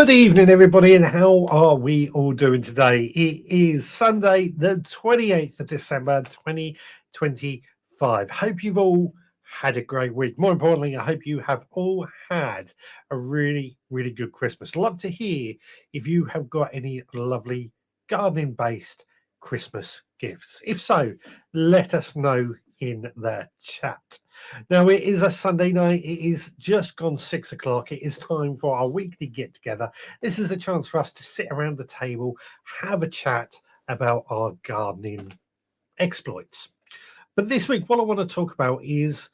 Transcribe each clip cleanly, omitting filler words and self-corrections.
Good evening, everybody, and how are we all doing today? It is Sunday, the 28th of December, 2025. Hope you've all had a great week. More importantly, I hope you have all had a really, really good Christmas. Love to hear if you have got any lovely gardening-based Christmas gifts. If so, let us know in the chat. Now, it is a Sunday night. It is just gone 6 o'clock. It is time for our weekly get together. This is a chance for us to sit around the table, have a chat about our gardening exploits. But this week, what I want to talk about is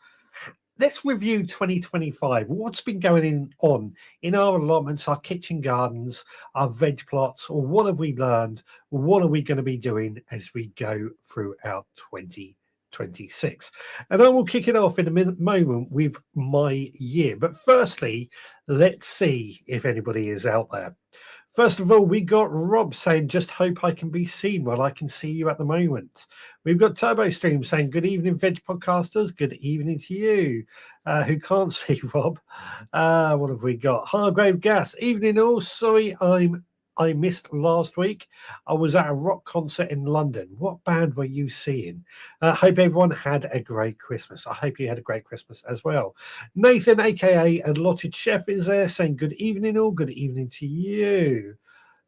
let's review 2025. What's been going on in our allotments, our kitchen gardens, our veg plots, or what have we learned? What are we going to be doing as we go throughout 2026? And I will kick it off in a moment with my year. But firstly, let's see if anybody is out there. First of all, we got Rob saying, just hope I can be seen. Well, I can see you at the moment. We've got Turbo Stream saying, good evening, veg podcasters. Good evening to you. Who can't see Rob? What have we got? Hargrave Gas. Evening all. Sorry, I missed last week. I was at a rock concert in London. What band were you seeing? Hope everyone had a great Christmas. I hope you had a great Christmas as well. Nathan, aka Allotted Chef, is there saying good evening all. Good evening to you.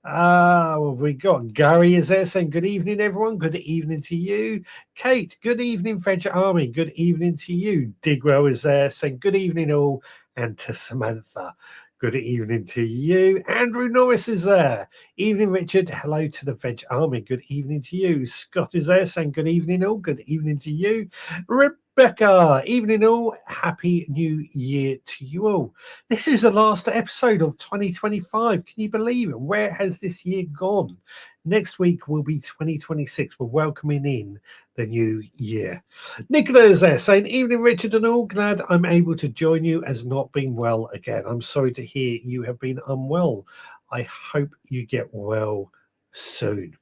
What have we got? Gary is there saying good evening, everyone. Good evening to you. Kate, good evening, Veg Army. Good evening to you. Digwell is there saying good evening all. And to Samantha, good evening to you. Andrew Norris is there. Evening, Richard. Hello to the Veg Army. Good evening to you. Scott is there saying good evening all. Good evening to you. Rebecca, evening all. Happy New Year to you all. This is the last episode of 2025. Can you believe it? Where has this year gone? Next week will be 2026. We're welcoming in the new year. Nicola is there saying, evening, Richard and all. Glad I'm able to join you as not being well again. I'm sorry to hear you have been unwell. I hope you get well soon.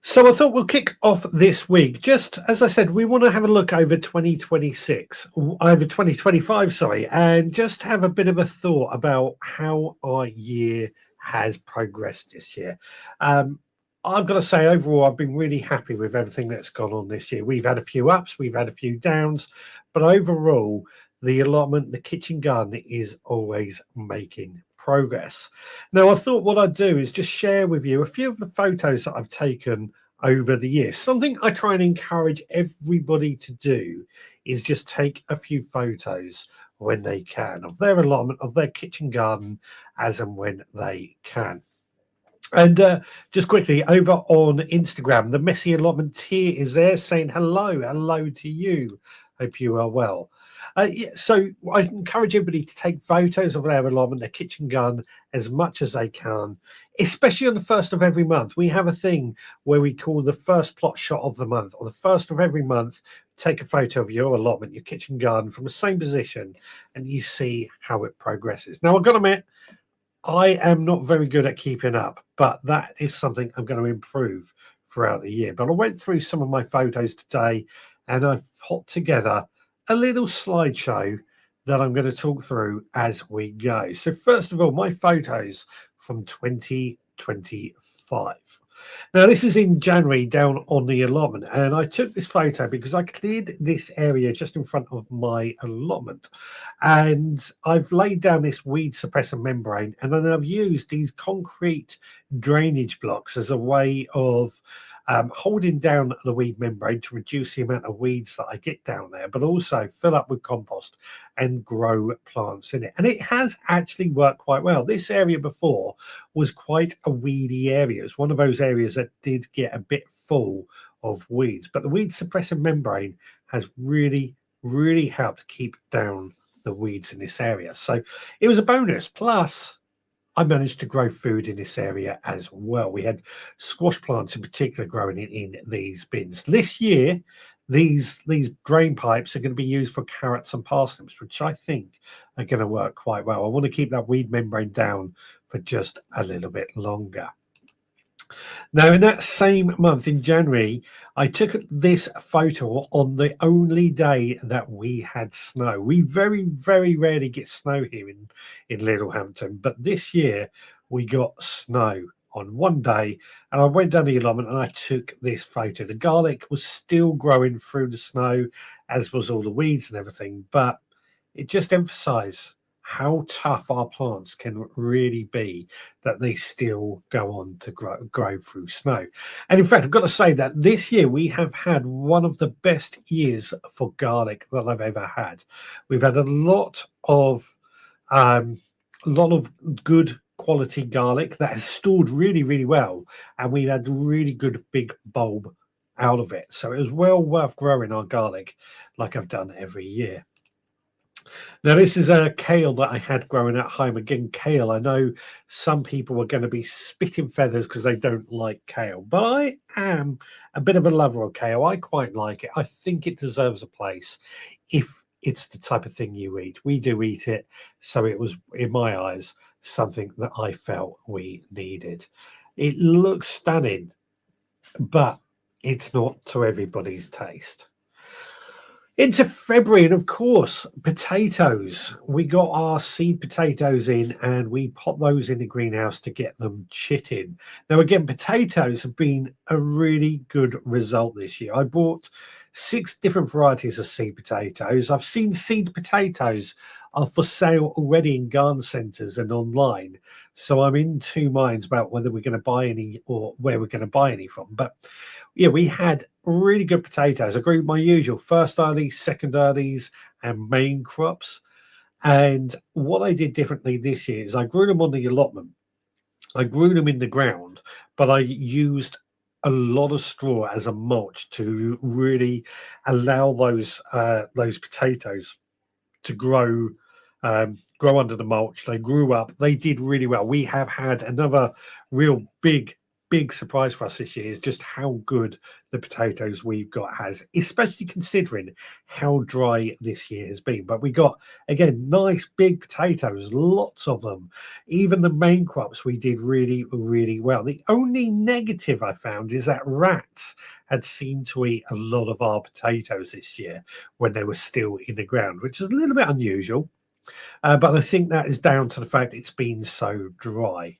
So I thought we'll kick off this week. Just as I said, we want to have a look over 2025, sorry, and just have a bit of a thought about how our year has progressed this year. I've got to say, overall, I've been really happy with everything that's gone on this year. We've had a few ups, we've had a few downs, but overall, the allotment, the kitchen garden is always making progress. Now, I thought what I'd do is just share with you a few of the photos that I've taken over the years. Something I try and encourage everybody to do is just take a few photos when they can of their allotment, of their kitchen garden, as and when they can. And just quickly, over on Instagram, the Messy Allotment Tier is there saying hello to you. Hope you are well. So I encourage everybody to take photos of their allotment, their kitchen garden, as much as they can, especially on the first of every month. We have a thing where we call the first plot shot of the month, or the first of every month. Take a photo of your allotment, your kitchen garden from the same position, and you see how it progresses. Now, I've got to admit, I am not very good at keeping up, but that is something I'm going to improve throughout the year. But I went through some of my photos today, and I've put together a little slideshow that I'm going to talk through as we go. So first of all, my photos from 2025. Now, this is in January down on the allotment, and I took this photo because I cleared this area just in front of my allotment, and I've laid down this weed suppressor membrane, and then I've used these concrete drainage blocks as a way of holding down the weed membrane to reduce the amount of weeds that I get down there, but also fill up with compost and grow plants in it. And it has actually worked quite well. This area before was quite a weedy area. It's one of those areas that did get a bit full of weeds, but the weed suppressor membrane has really helped keep down the weeds in this area. So it was a bonus. Plus, I managed to grow food in this area as well. We had squash plants in particular growing in these bins. This year, these drain pipes are going to be used for carrots and parsnips, which I think are going to work quite well. I want to keep that weed membrane down for just a little bit longer. Now, in that same month, in January, I took this photo on the only day that we had snow. We very, very rarely get snow here in Littlehampton, but this year we got snow on one day, and I went down the allotment and I took this photo. The garlic was still growing through the snow, as was all the weeds and everything, but it just emphasised how tough our plants can really be, that they still go on to grow through snow. And in fact, I've got to say that this year we have had one of the best years for garlic that I've ever had. We've had um, a lot of good quality garlic that has stored really, really well, and we had really good big bulb out of it. So it was well worth growing our garlic like I've done every year. Now, this is a kale that I had growing at home. Again, kale, I know some people are going to be spitting feathers because they don't like kale, but I am a bit of a lover of kale. I quite like it. I think it deserves a place if it's the type of thing you eat. We do eat it, so it was, in my eyes, something that I felt we needed. It looks stunning, but it's not to everybody's taste. Into February, and of course, potatoes. We got our seed potatoes in and we put those in the greenhouse to get them chitting. Now, again, potatoes have been a really good result this year. I bought 6 different varieties of seed potatoes. I've seen seed potatoes are for sale already in garden centres and online. So I'm in two minds about whether we're going to buy any or where we're going to buy any from. But yeah, we had really good potatoes. I grew my usual first earlies, second earlies, and main crops. And what I did differently this year is I grew them on the allotment. I grew them in the ground, but I used a lot of straw as a mulch to really allow those potatoes to grow under the mulch. They grew up. They did really well. We have had another real big surprise for us this year is just how good the potatoes we've got has, especially considering how dry this year has been. But we got, again, nice big potatoes, lots of them. Even the main crops we did really well. The only negative I found is that rats had seemed to eat a lot of our potatoes this year when they were still in the ground, which is a little bit unusual. But I think that is down to the fact it's been so dry.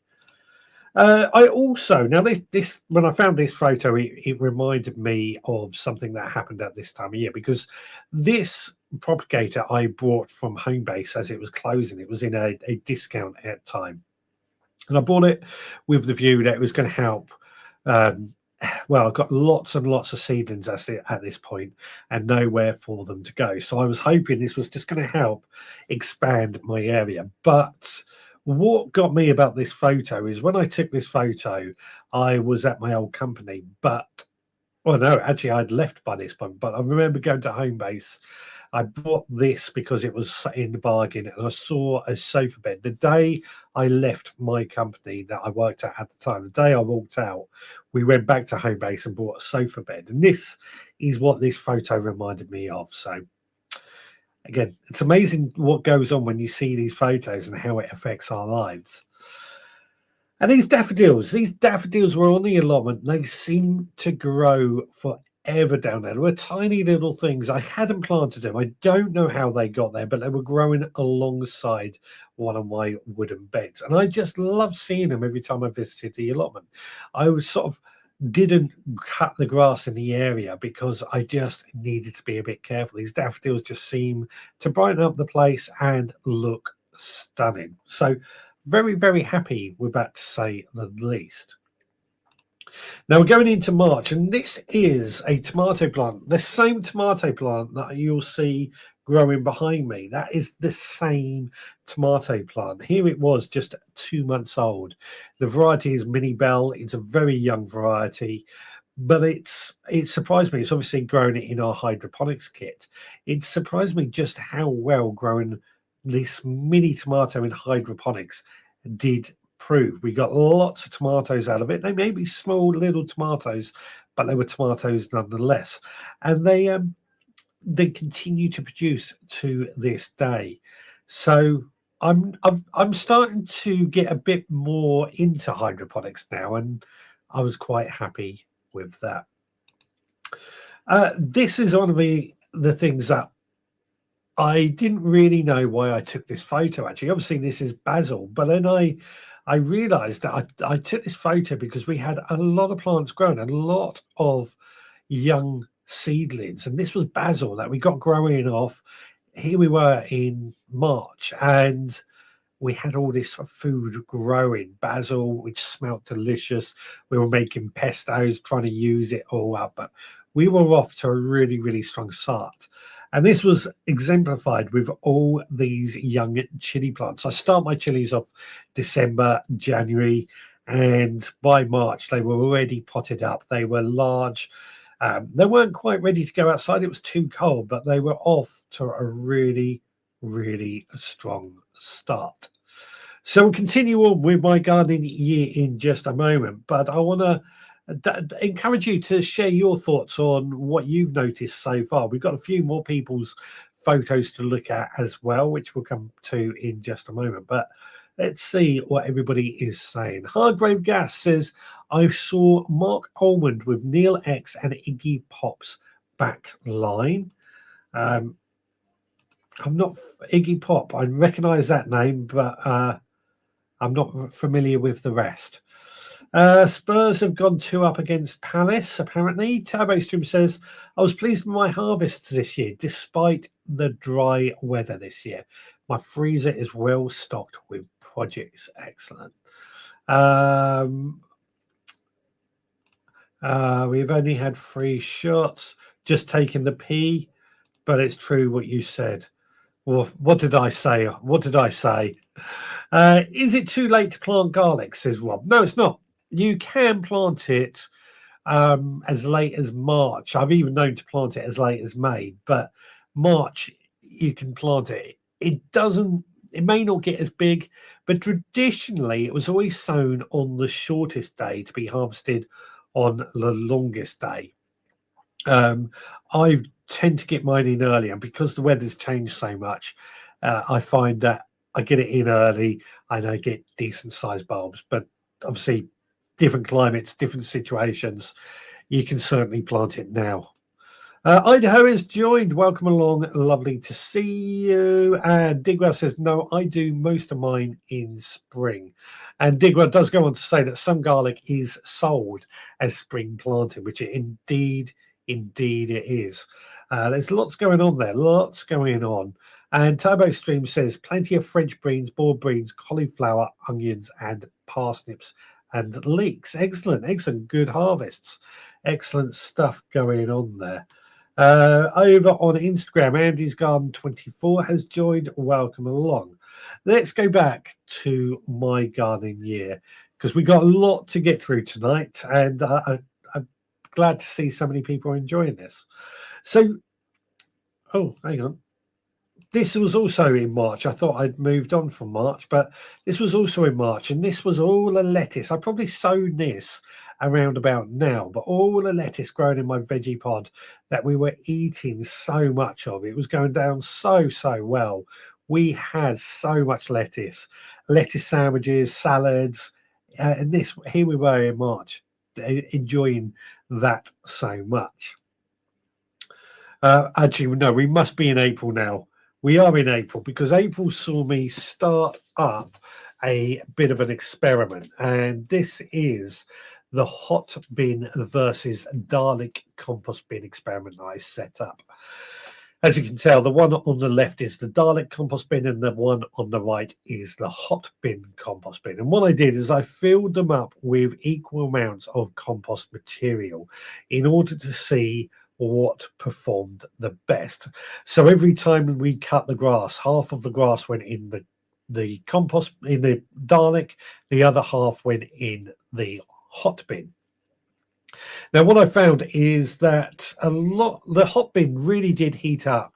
I also, now this when I found this photo, it reminded me of something that happened at this time of year, because this propagator I bought from Homebase as it was closing. It was in a discount at time, and I bought it with the view that it was going to help. Well, I've got lots and lots of seedlings at this point and nowhere for them to go. So I was hoping this was just going to help expand my area. But what got me about this photo is when I took this photo, I was at my old company, well, no, actually I'd left by this point, but I remember going to Homebase. I bought this because it was in the bargain, and I saw a sofa bed. The day I left my company that I worked at the time, the day I walked out, we went back to Homebase and bought a sofa bed. And this is what this photo reminded me of. So again, it's amazing what goes on when you see these photos and how it affects our lives. And these daffodils were on the allotment. They seem to grow forever down there. They were tiny little things. I hadn't planted them. I don't know how they got there, but they were growing alongside one of my wooden beds. And I just love seeing them every time I visited the allotment. I was sort of didn't cut the grass in the area because I just needed to be a bit careful. These daffodils just seem to brighten up the place and look stunning. So very happy with that, to say the least. Now we're going into March, and this is a tomato plant, the same tomato plant that you'll see growing behind me. That is the same tomato plant. Here it was just 2 months old. The variety is Mini Bell. It's a very young variety, but it surprised me. It's obviously grown in our hydroponics kit. It surprised me just how well grown this mini tomato in hydroponics did prove. We got lots of tomatoes out of it. They may be small little tomatoes, but they were tomatoes nonetheless, and they continue to produce to this day. So I'm starting to get a bit more into hydroponics now, and I was quite happy with that. This is one of the things that I didn't really know why I took this photo. Actually, obviously this is basil, but then I realised that I took this photo because we had a lot of plants growing, a lot of young seedlings, and this was basil that we got growing off. Here we were in March, and we had all this food growing, basil, which smelt delicious. We were making pestos, trying to use it all up, but we were off to a really, really strong start. And this was exemplified with all these young chili plants. I start my chilies off December, January, and by March, they were already potted up. They were large. They weren't quite ready to go outside. It was too cold, but they were off to a really, really strong start. So we'll continue on with my gardening year in just a moment, but I want to encourage you to share your thoughts on what you've noticed so far. We've got a few more people's photos to look at as well, which we'll come to in just a moment. But let's see what everybody is saying. Hargrave Gas says, I saw Mark Almond with Neil X and Iggy Pop's back line. I'm not Iggy Pop. I recognise that name, but I'm not familiar with the rest. Spurs have gone 2-up against Palace, apparently. TurboStream says, I was pleased with my harvests this year, despite the dry weather this year. My freezer is well stocked with produce. Excellent. We've only had 3 shots, just taking the pee, but it's true what you said. Well, what did I say? What did I say? Is it too late to plant garlic, says Rob? No, it's not. You can plant it as late as March. I've even known to plant it as late as May, but March you can plant it. It may not get as big, but traditionally it was always sown on the shortest day to be harvested on the longest day. I tend to get mine in early, and because the weather's changed so much, I find that I get it in early and I get decent sized bulbs. But obviously, different climates, different situations, you can certainly plant it now. Idaho is joined. Welcome along. Lovely to see you. And Digwell says, no, I do most of mine in spring. And Digwell does go on to say that some garlic is sold as spring planting, which it indeed it is. There's lots going on there, lots going on. And TurboStream says plenty of French beans, board beans, cauliflower, onions, and parsnips and leeks. Excellent, good harvests. Excellent stuff going on there. Over on Instagram, Andy's Garden 24 has joined. Welcome along. Let's go back to my gardening year because we got a lot to get through tonight, and I'm glad to see so many people are enjoying this. So, oh, hang on. This was also in March. I thought I'd moved on from March, but this was also in March, and this was all the lettuce. I probably sown this around about now, but all the lettuce grown in my veggie pod that we were eating so much of. It was going down so well. We had so much lettuce sandwiches, salads, and here we were in March enjoying that so much. Actually, no, we must be in April now. We are in April because April saw me start up a bit of an experiment, and this is the hot bin versus Dalek compost bin experiment that I set up. As you can tell, the one on the left is the Dalek compost bin and the one on the right is the hot bin compost bin. And what I did is I filled them up with equal amounts of compost material in order to see what performed the best. So every time we cut the grass, half of the grass went in the compost in the Dalek, the other half went in the hot bin. Now what I found is that the hot bin really did heat up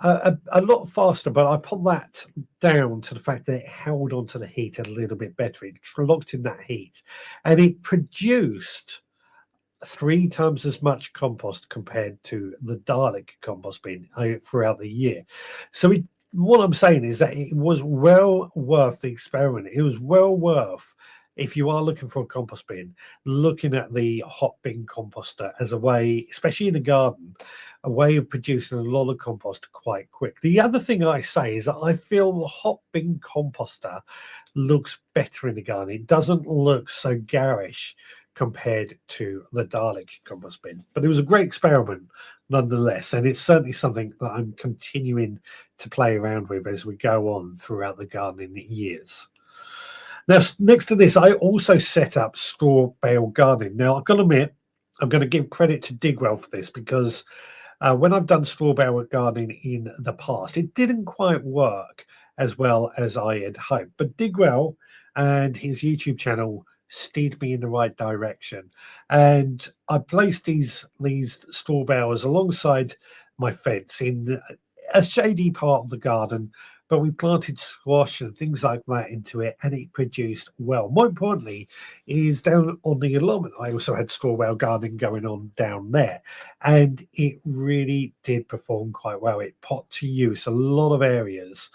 a lot faster, but I put that down to the fact that it held onto the heat a little bit better. It locked in that heat and it produced 3 times as much compost compared to the Dalek compost bin throughout the year. So what I'm saying is that it was well worth the experiment. It was well worth if you are looking for a compost bin, looking at the hot bin composter as a way, especially in a garden, a way of producing a lot of compost quite quick. The other thing I say is that I feel the hot bin composter looks better in the garden. It doesn't look so garish compared to the Dalek compost bin. But it was a great experiment nonetheless, and it's certainly something that I'm continuing to play around with as we go on throughout the gardening years. Now, next to this, I also set up straw bale gardening. Now, I've got to admit, I'm going to give credit to Digwell for this, because when I've done straw bale gardening in the past, it didn't quite work as well as I had hoped. But Digwell and his YouTube channel steered me in the right direction, and I placed these straw bales alongside my fence in a shady part of the garden, but we planted squash and things like that into it, and it produced well. More importantly, is down on the allotment, I also had straw bale gardening going on down there, and it really did perform quite well. It put to use a lot of areas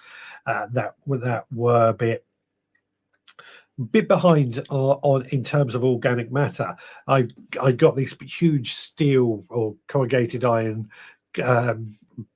that were a bit behind on in terms of organic matter. I got this huge steel or corrugated iron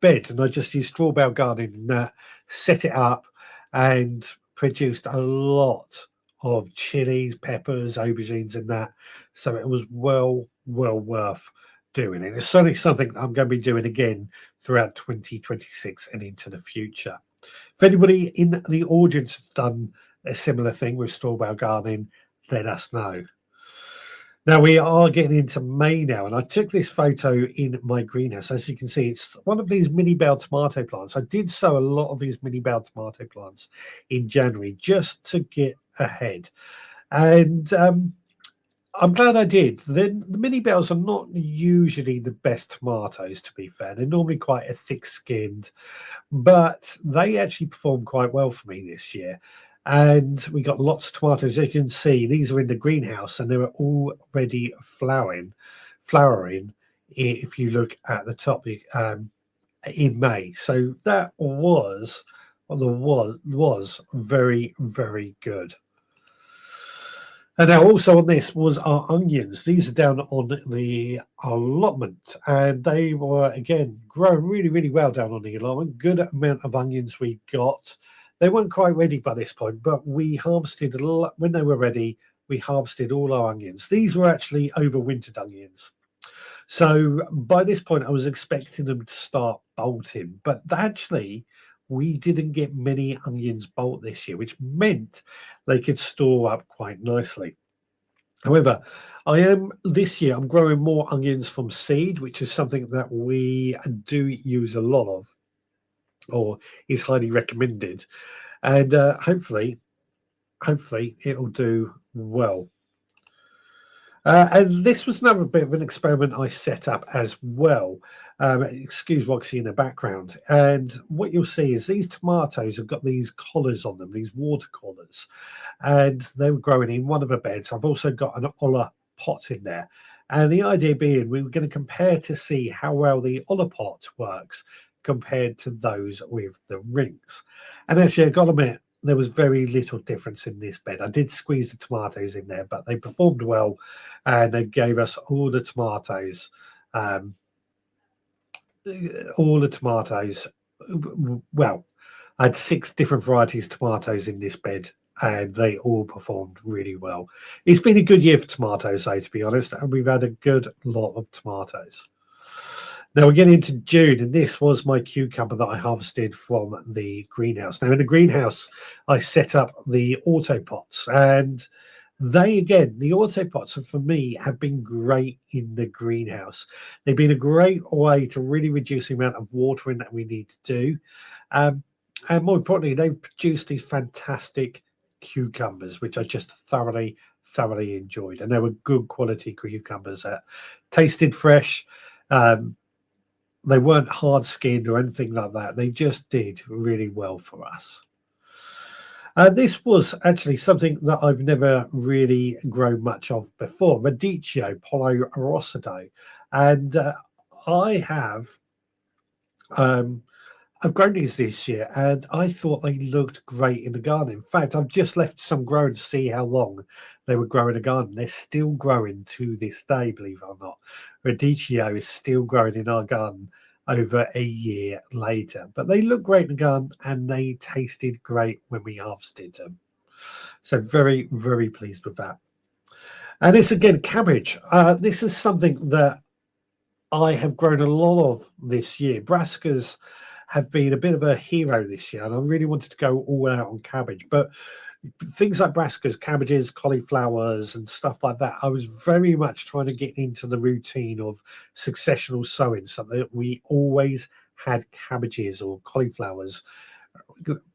bed, and I just used straw bale gardening and that, set it up, and produced a lot of chilies, peppers, aubergines and that. So it was well worth doing it. It's certainly something I'm going to be doing again throughout 2026 and into the future. If anybody in the audience has done a similar thing with straw bale gardening, let us know. Now we are getting into May now, and I took this photo in my greenhouse. As you can see, it's one of these mini bale tomato plants. I did sow a lot of these mini bale tomato plants in January just to get ahead, and I'm glad I did. The mini bales are not usually the best tomatoes, to be fair. They're normally quite a thick-skinned, but they actually performed quite well for me this year. And we got lots of tomatoes. As you can see, these are in the greenhouse, and they were already flowering. If you look at the top in May, so that was very good. And now also on this was our onions. These are down on the allotment, and they were again growing really well down on the allotment. Good amount of onions we got. They weren't quite ready by this point, but we harvested a lot when they were ready. We harvested all our onions. These were actually overwintered onions. So by this point, I was expecting them to start bolting, but actually we didn't get many onions bolt this year, which meant they could store up quite nicely. However, this year I'm growing more onions from seed, which is something that we do use a lot of, or is highly recommended, and hopefully it'll do well. And this was another bit of an experiment I set up as well. Excuse Roxy in the background. And what you'll see is these tomatoes have got these collars on them, these water collars, and they were growing in one of the beds. I've also got an olla pot in there. And the idea being we were going to compare to see how well the olla pot works compared to those with the rings. And actually, I got to admit, there was very little difference in this bed. I did squeeze the tomatoes in there, but they performed well, and they gave us all the tomatoes. Well, I had 6 different varieties of tomatoes in this bed, and they all performed really well. It's been a good year for tomatoes, though, to be honest, and we've had a good lot of tomatoes. Now we're getting into June, and this was my cucumber that I harvested from the greenhouse. Now in the greenhouse, I set up the auto pots, and the auto pots for me have been great in the greenhouse. They've been a great way to really reduce the amount of watering that we need to do. And more importantly, they've produced these fantastic cucumbers, which I just thoroughly enjoyed. And they were good quality cucumbers that tasted fresh. They weren't hard-skinned or anything like that. They just did really well for us. This was actually something that I've never really grown much of before, Radicchio polyrosido. And I have I've grown these this year, and I thought they looked great in the garden. In fact, I've just left some growing to see how long they would grow in the garden. They're still growing to this day, believe it or not. Radicchio is still growing in our garden over a year later. But they look great in the garden, and they tasted great when we harvested them. So very, very pleased with that. And it's again cabbage. This is something that I have grown a lot of this year. Brassicas have been a bit of a hero this year, and I really wanted to go all out on cabbage. But things like brassicas, cabbages, cauliflowers, and stuff like that, I was very much trying to get into the routine of successional sowing, so that we always had cabbages or cauliflowers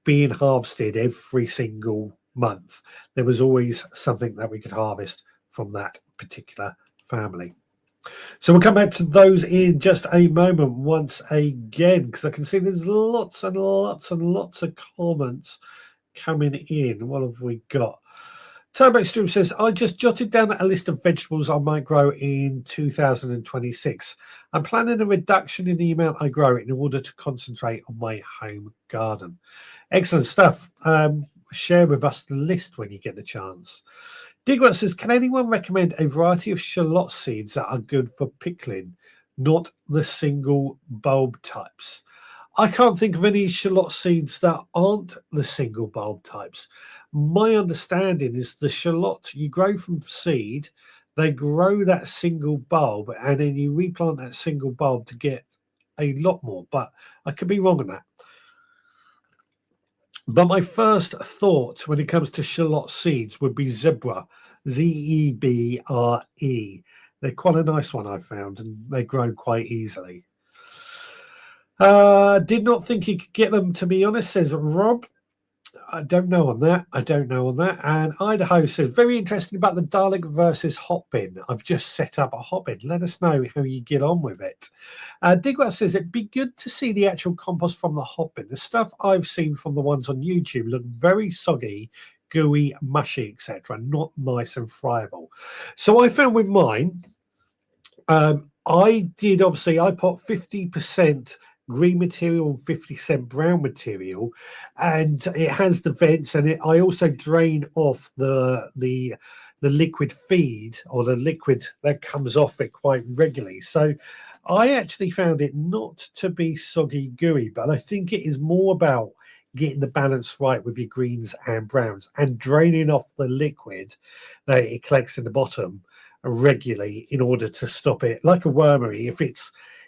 being harvested every single month. There was always something that we could harvest from that particular family. So we'll come back to those in just a moment once again, because I can see there's lots and lots and lots of comments coming in. What have we got? Turbo Stream says, I just jotted down a list of vegetables I might grow in 2026. I'm planning a reduction in the amount I grow in order to concentrate on my home garden. Excellent stuff. Share with us the list when you get the chance. Digwat says, can anyone recommend a variety of shallot seeds that are good for pickling, not the single bulb types? I can't think of any shallot seeds that aren't the single bulb types. My understanding is the shallot you grow from seed, they grow that single bulb, and then you replant that single bulb to get a lot more. But I could be wrong on that. But my first thought when it comes to shallot seeds would be zebra, Zebre. They're quite a nice one, I found, and they grow quite easily. Did not think you could get them, to be honest, says Rob. I don't know on that. And Idaho says, very interesting about the Dalek versus hotbin. I've just set up a hotbin. Let us know how you get on with it. Digwell says, it'd be good to see the actual compost from the hotbin. The stuff I've seen from the ones on YouTube look very soggy, gooey, mushy, etc. Not nice and friable. So I found with mine, I put 50% green material and 50% brown material, and it has the vents, and I also drain off the liquid feed, or the liquid that comes off it, quite regularly. So I actually found it not to be soggy gooey, but I think it is more about getting the balance right with your greens and browns and draining off the liquid that it collects in the bottom regularly in order to stop it, like a wormery.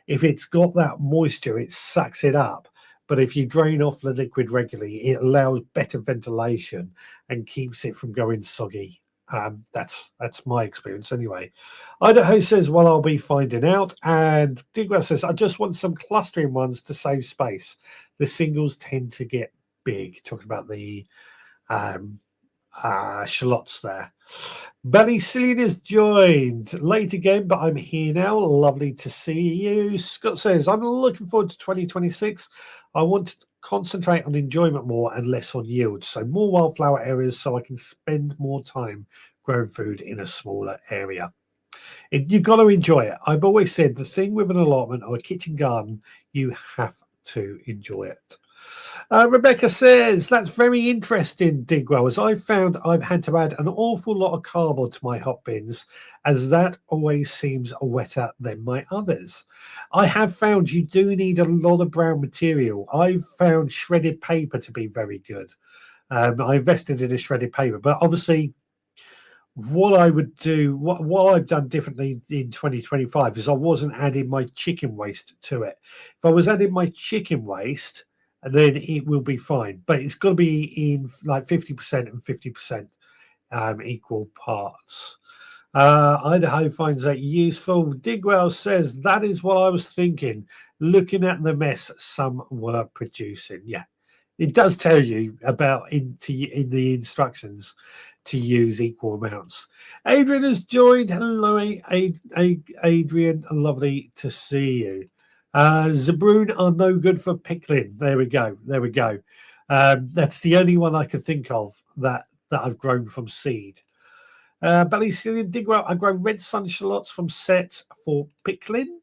If it's got that moisture, it sucks it up. But if you drain off the liquid regularly, it allows better ventilation and keeps it from going soggy. That's my experience anyway. Idaho says, well, I'll be finding out. And Digwell says, I just want some clustering ones to save space. The singles tend to get big. Talking about the shallots there. Benny Cillian is joined late again, but I'm here now. Lovely to see you. Scott says, I'm looking forward to 2026. I want to concentrate on enjoyment more and less on yield. So more wildflower areas so I can spend more time growing food in a smaller area. You've got to enjoy it. I've always said the thing with an allotment or a kitchen garden, you have to enjoy it. Rebecca says, that's very interesting, Digwell, as I've found I've had to add an awful lot of cardboard to my hot bins, as that always seems wetter than my others. I have found you do need a lot of brown material. I've found shredded paper to be very good. I invested in a shredded paper, but obviously what I would do, what I've done differently in 2025 is I wasn't adding my chicken waste to it. If I was adding my chicken waste, then it will be fine. But it's got to be in like 50% and 50% equal parts. Idaho finds that useful. Digwell says, that is what I was thinking, looking at the mess some were producing. Yeah, it does tell you about in the instructions to use equal amounts. Adrian has joined. Hello, Adrian. Lovely to see you. Zabroon are no good for pickling. There we go. That's the only one I can think of that I've grown from seed. Ballycillian Digwell, I grow red sun shallots from sets for pickling.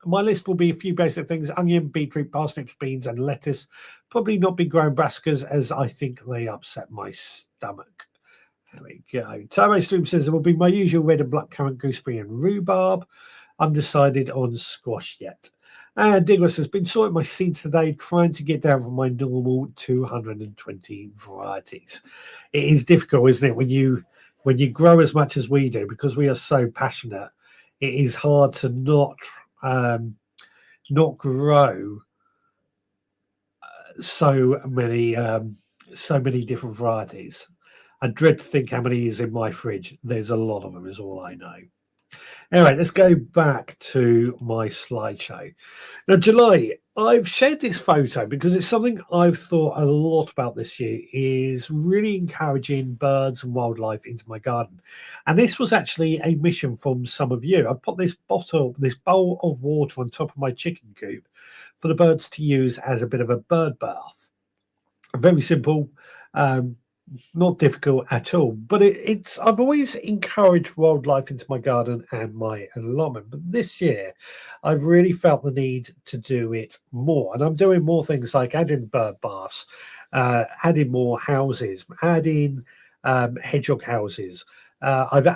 My list will be a few basic things: onion, beetroot, parsnips, beans, and lettuce. Probably not be grown brassicas, as I think they upset my stomach. There we go. Tomo Stream says there will be my usual red and blackcurrant, gooseberry, and rhubarb. Undecided on squash yet. And Digwas has been sorting my seeds today, trying to get down from my normal 220 varieties. It is difficult, isn't it, when you grow as much as we do, because we are so passionate. It is hard to not grow so many different varieties. I dread to think how many is in my fridge. There's a lot of them, is all I know. Anyway, let's go back to my slideshow. Now, July, I've shared this photo because it's something I've thought a lot about this year, is really encouraging birds and wildlife into my garden. And this was actually a mission from some of you. I put this bowl of water on top of my chicken coop for the birds to use as a bit of a bird bath. Very simple. Not difficult at all, but I've always encouraged wildlife into my garden and my allotment, but this year I've really felt the need to do it more, and I'm doing more things like adding bird baths, adding more houses, adding hedgehog houses. I've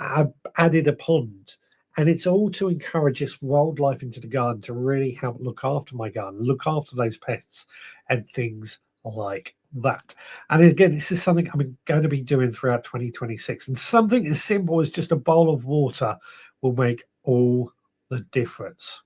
added a pond, and it's all to encourage this wildlife into the garden to really help look after my garden, look after those pests and things like that. And again, this is something I'm going to be doing throughout 2026, and something as simple as just a bowl of water will make all the difference.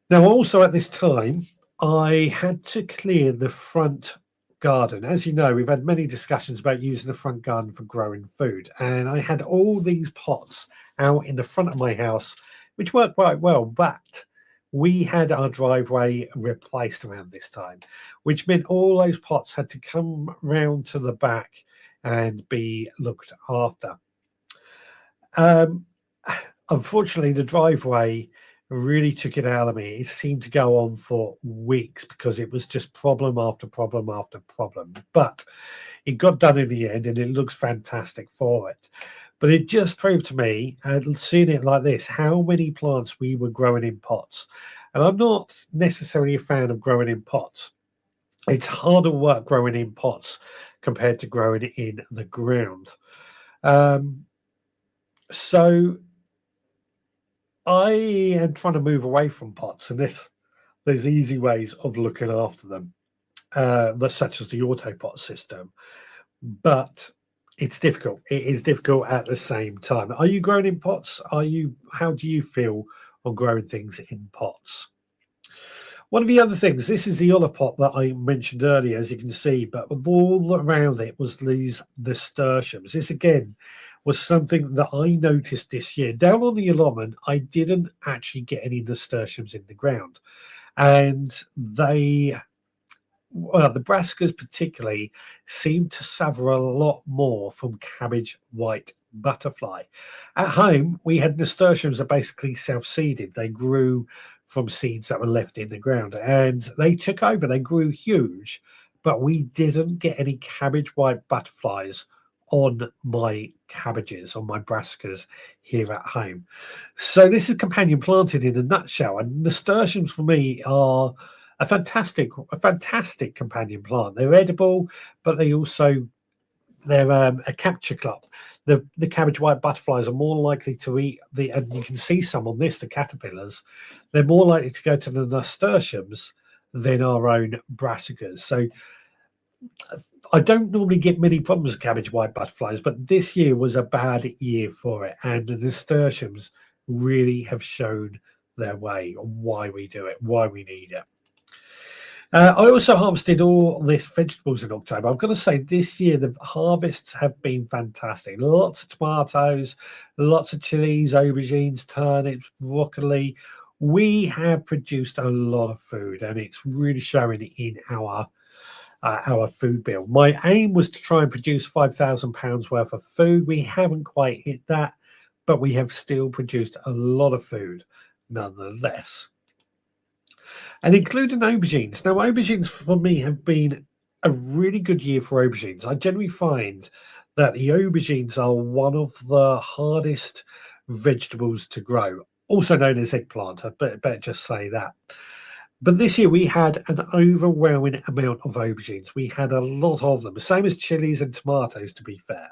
Now, also at this time, I had to clear the front garden. As you know, we've had many discussions about using the front garden for growing food, and I had all these pots out in the front of my house, which worked quite well, but we had our driveway replaced around this time, which meant all those pots had to come round to the back and be looked after. Unfortunately, the driveway really took it out of me. It seemed to go on for weeks because it was just problem after problem after problem. But it got done in the end, and it looks fantastic for it. But it just proved to me, and seeing it like this, how many plants we were growing in pots. And I'm not necessarily a fan of growing in pots. It's harder work growing in pots compared to growing in the ground. So I am trying to move away from pots, and there's easy ways of looking after them, such as the autopot system. But it's difficult. It is difficult at the same time. Are you growing in pots? How do you feel on growing things in pots? One of the other things, this is the other pot that I mentioned earlier, as you can see, but all around it was these nasturtiums. This again was something that I noticed this year. Down on the allotment, I didn't actually get any nasturtiums in the ground, and the brassicas particularly seem to suffer a lot more from cabbage white butterfly. At home, we had nasturtiums that basically self-seeded. They grew from seeds that were left in the ground, and they took over. They grew huge, but we didn't get any cabbage white butterflies on my cabbages, on my brassicas here at home. So this is companion planting in a nutshell, and nasturtiums for me are a fantastic companion plant. They're edible, but they're a capture club. The cabbage white butterflies are more likely to eat and you can see some on this, the caterpillars. They're more likely to go to the nasturtiums than our own brassicas. So I don't normally get many problems with cabbage white butterflies, but this year was a bad year for it, and the nasturtiums really have shown their way on why we do it, why we need it. I also harvested all this vegetables in October. I've got to say, this year the harvests have been fantastic. Lots of tomatoes, lots of chilies, aubergines, turnips, broccoli. We have produced a lot of food, and it's really showing in our food bill. My aim was to try and produce £5,000 worth of food. We haven't quite hit that, but we have still produced a lot of food nonetheless. And including aubergines. Now, aubergines for me have been a really good year for aubergines. I generally find that the aubergines are one of the hardest vegetables to grow. also known as eggplant. I better just say that. But this year we had an overwhelming amount of aubergines. We had a lot of them, the same as chilies and tomatoes, to be fair.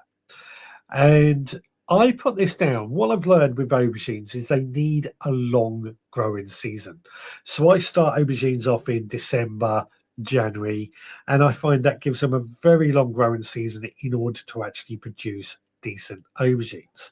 And I put this down. What I've learned with aubergines is they need a long growing season. So I start aubergines off in December, January, and I find that gives them a very long growing season in order to actually produce decent aubergines.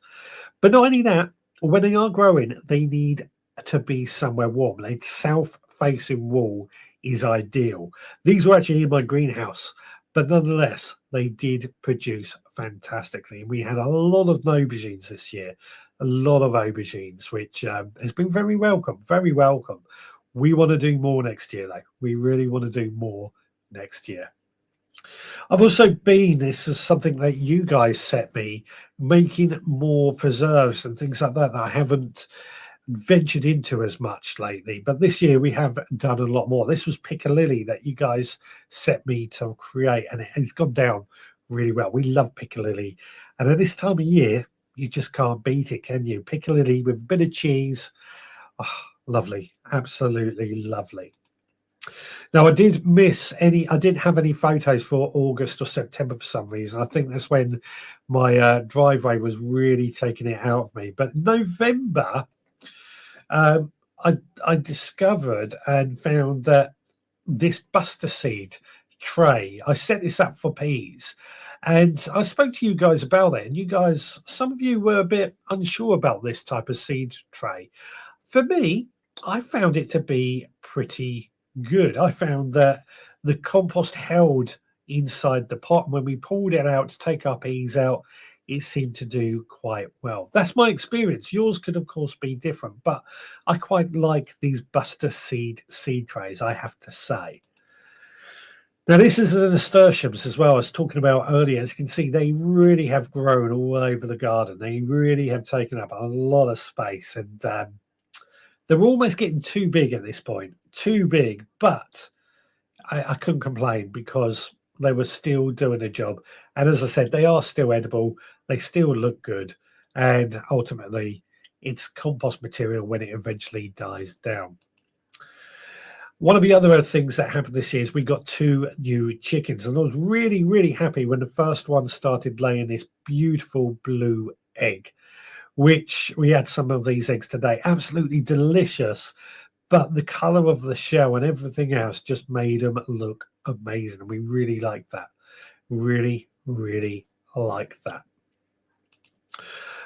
But not only that, when they are growing, they need to be somewhere warm. A south facing wall is ideal. These were actually in my greenhouse, but nonetheless, they did produce fantastically. We had a lot of aubergines this year, a lot of aubergines, which has been very welcome, very welcome. We want to do more next year, though. We really want to do more next year. I've also been, this is something that you guys set me, making more preserves and things like that I haven't ventured into as much lately. But this year we have done a lot more. This was piccalilli that you guys set me to create, and it's gone down really well. We love piccalilli. And at this time of year, you just can't beat it, can you? Piccalilli with a bit of cheese. Oh, lovely. Absolutely lovely. Now, I didn't have any photos for August or September for some reason. I think that's when my driveway was really taking it out of me. But November, I discovered and found that this buster seed tray, I set this up for peas. And I spoke to you guys about it. And you guys, some of you were a bit unsure about this type of seed tray. For me, I found it to be pretty good. I found that the compost held inside the pot, and when we pulled it out to take our peas out, it seemed to do quite well. That's my experience. Yours could, of course, be different, but I quite like these buster seed trays, I have to say. Now, this is the nasturtiums as well. I was talking about earlier. As you can see, they really have grown all over the garden. They really have taken up a lot of space, and they're almost getting too big at this point. Too big, but I couldn't complain because they were still doing a job. And as I said, they are still edible. They still look good. And ultimately, it's compost material when it eventually dies down. One of the other things that happened this year is we got 2 new chickens. And I was really, really happy when the first one started laying this beautiful blue egg, which we had some of these eggs today. Absolutely delicious. But the color of the shell and everything else just made them look amazing. And we really like that. Really, really like that.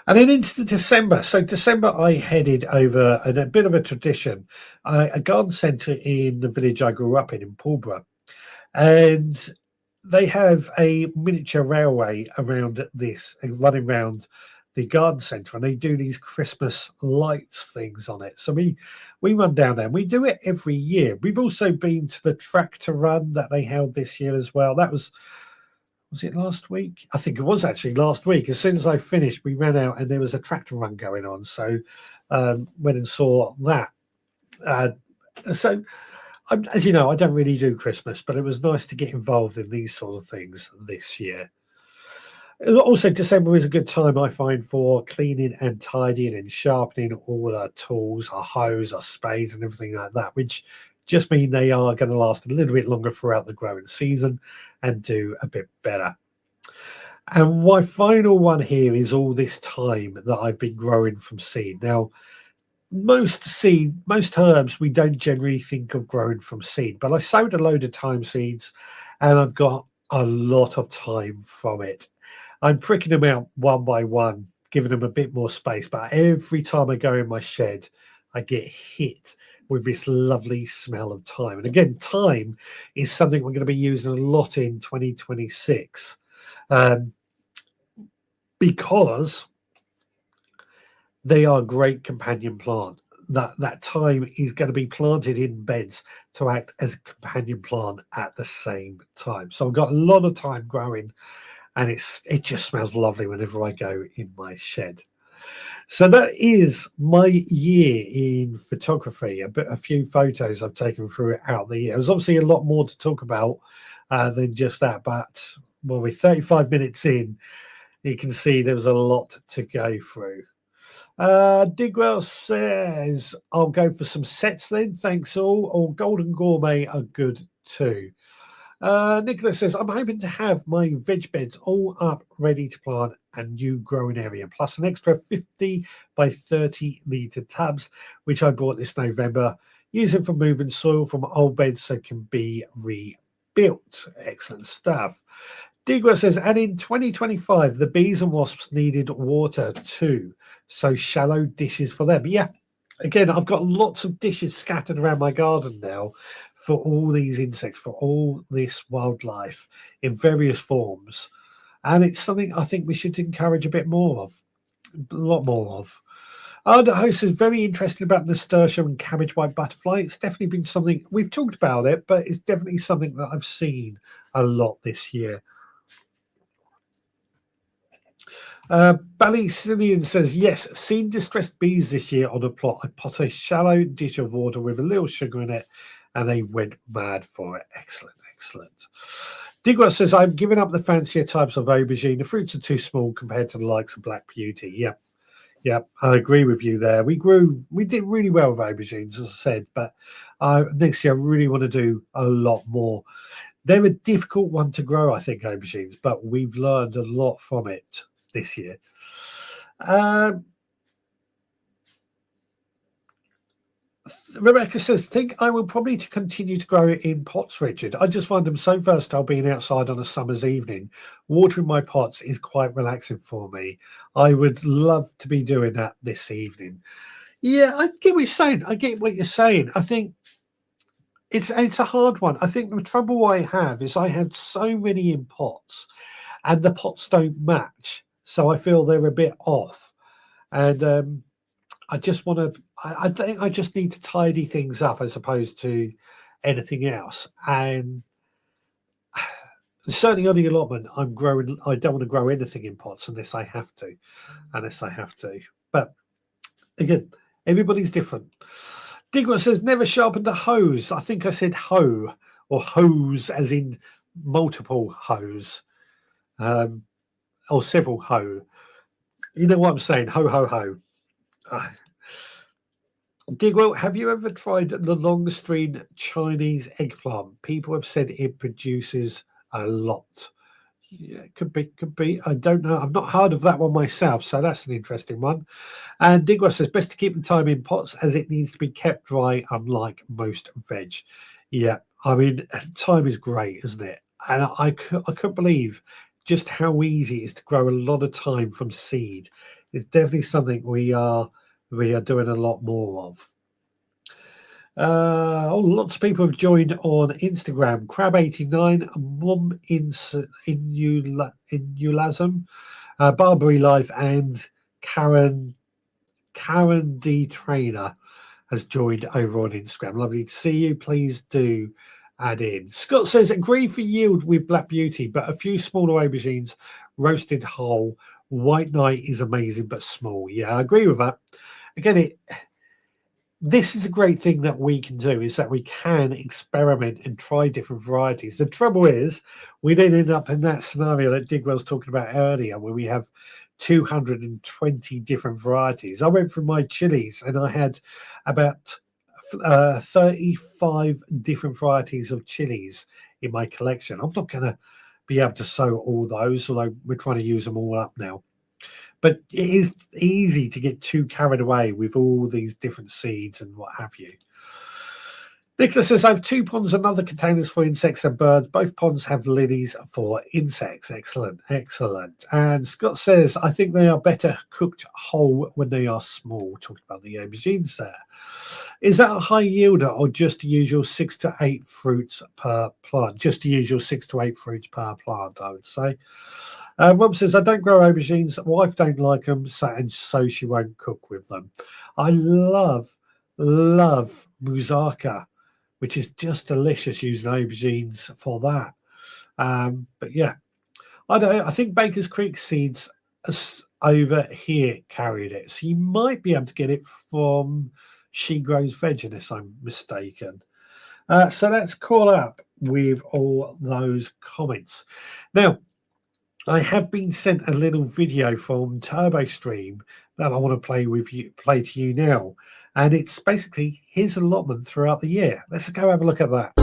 And then into December. So December, I headed over, and a bit of a tradition, a garden centre in the village I grew up in Pulborough. And they have a miniature railway around this, running around the garden centre, and they do these Christmas lights things on it. So we run down there, and we do it every year. We've also been to the tractor run that they held this year as well. That was it last week? I think it was actually last week. As soon as I finished, we ran out and there was a tractor run going on. So went and saw that. So as you know, I don't really do Christmas, but it was nice to get involved in these sort of things this year. Also, December is a good time, I find, for cleaning and tidying and sharpening all our tools, our hoes, our spades and everything like that, which just mean they are going to last a little bit longer throughout the growing season and do a bit better. And my final one here is all this thyme that I've been growing from seed. Now, most herbs we don't generally think of growing from seed, but I sowed a load of thyme seeds and I've got a lot of thyme from it. I'm pricking them out one by one, giving them a bit more space, but every time I go in my shed, I get hit with this lovely smell of thyme. And again, thyme is something we're going to be using a lot in 2026 because they are a great companion plant. That thyme is going to be planted in beds to act as a companion plant at the same time. So I've got a lot of thyme growing, and it just smells lovely whenever I go in my shed. So that is my year in photography. A few photos I've taken throughout the year. There's obviously a lot more to talk about than just that, but we're 35 minutes in. You can see there was a lot to go through. Digwell says, I'll go for some sets then. Thanks all. Or Golden Gourmet are good too. Nicholas says, I'm hoping to have my veg beds all up, ready to plant a new growing area, plus an extra 50 by 30 litre tubs, which I bought this November, using for moving soil from old beds so it can be rebuilt. Excellent stuff. Digwa says, and in 2025, the bees and wasps needed water too, so shallow dishes for them. Yeah, again, I've got lots of dishes scattered around my garden now for all these insects, for all this wildlife in various forms. And it's something I think we should encourage a bit more of, a lot more of. The host is very interested about nasturtium and cabbage white butterfly. It's definitely been something, we've talked about it, but it's definitely something that I've seen a lot this year. Ballycillian says, yes, seen distressed bees this year on a plot. I pot a shallow dish of water with a little sugar in it, and they went mad for it. Excellent, excellent. Digwa says, I'm giving up the fancier types of aubergine. The fruits are too small compared to the likes of Black Beauty. Yeah, I agree with you there. We did really well with aubergines, as I said, but next year I really want to do a lot more. They're a difficult one to grow, I think, aubergines, but we've learned a lot from it this year. Rebecca says, think I will probably continue to grow it in pots, Richard. I just find them so versatile being outside on a summer's evening. Watering my pots is quite relaxing for me. I would love to be doing that this evening. Yeah, I get what you're saying. I think it's a hard one. I think the trouble I have is I had so many in pots and the pots don't match. So I feel they're a bit off. And I just want to. I think I just need to tidy things up as opposed to anything else. And certainly on the allotment, I'm growing. I don't want to grow anything in pots unless I have to. But again, everybody's different. Digwa says never sharpened a hose. I think I said hoe or hose as in multiple hose, or several hoe. You know what I'm saying? Ho ho ho. Digwell, have you ever tried the long-string Chinese eggplant? People have said it produces a lot. Yeah, could be. I don't know. I've not heard of that one myself, so that's an interesting one. And Digwell says best to keep the thyme in pots as it needs to be kept dry, unlike most veg. Yeah, I mean, thyme is great, isn't it? And I couldn't believe just how easy it is to grow a lot of thyme from seed. It's definitely something we are doing a lot more of. Lots of people have joined on Instagram. Crab89, Mum in Ulasm, Barbary Life, and Karen D Trainer has joined over on Instagram. Lovely to see you. Please do add in. Scott says, agree for yield with Black Beauty, but a few smaller aubergines roasted whole. White Knight is amazing, but small. Yeah, I agree with that. Again, this is a great thing that we can do, is that we can experiment and try different varieties. The trouble is, we then end up in that scenario that Digwell was talking about earlier, where we have 220 different varieties. I went through my chilies and I had about 35 different varieties of chilies in my collection. I'm not going to be able to sow all those, although we're trying to use them all up now. But it is easy to get too carried away with all these different seeds and what have you. Nicholas says, I have 2 ponds and other containers for insects and birds. Both ponds have lilies for insects. Excellent, excellent. And Scott says, I think they are better cooked whole when they are small. Talking about the aubergines there. Is that a high yielder or just the usual 6 to 8 fruits per plant? Just the usual 6 to 8 fruits per plant, I would say. Rob says, I don't grow aubergines. Wife don't like them, so she won't cook with them. I love moussaka, which is just delicious using aubergines for that. But yeah, I think Baker's Creek seeds over here carried it. So you might be able to get it from She Grows Veg, unless I'm mistaken. So let's call up with all those comments. Now, I have been sent a little video from TurboStream that I want to play to you now. And it's basically his allotment throughout the year. Let's go have a look at that.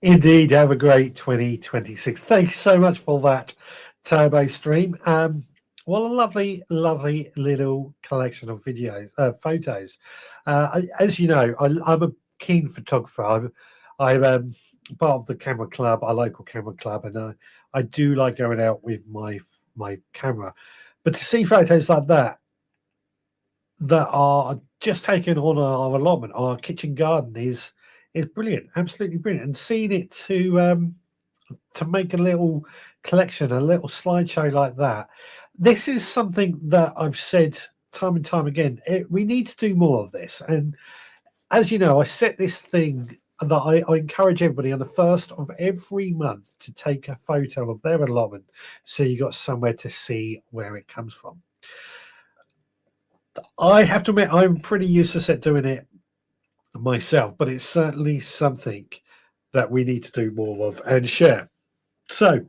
Indeed, have a great 2026. Thanks so much for that turbo stream. What a lovely, lovely little collection of videos, photos. As you know, I'm a keen photographer. I'm part of the camera club, our local camera club, and I do like going out with my camera. But to see photos like that are just taken on our allotment, our kitchen garden is brilliant, absolutely brilliant. And seeing it to make a little collection, a little slideshow like that, this is something that I've said time and time again. We need to do more of this. And as you know, I set this thing that I encourage everybody on the 1st of every month to take a photo of their allotment, so you got somewhere to see where it comes from. I have to admit, I'm pretty useless at doing it myself, but it's certainly something that we need to do more of and share. So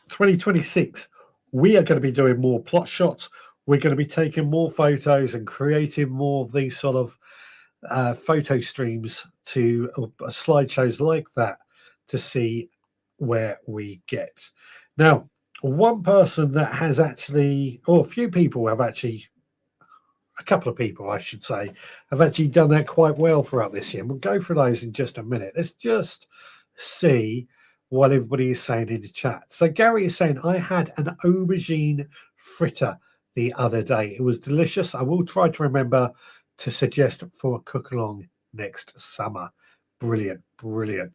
2026, we are going to be doing more plot shots. We're going to be taking more photos and creating more of these sort of photo streams to slideshows like that to see where we get. Now, one person that has actually, or a few people have actually, a couple of people, I should say, have actually done that quite well throughout this year. And we'll go through those in just a minute. Let's just see what everybody is saying in the chat. So Gary is saying, I had an aubergine fritter the other day. It was delicious. I will try to remember to suggest for a cook along next summer. Brilliant, brilliant.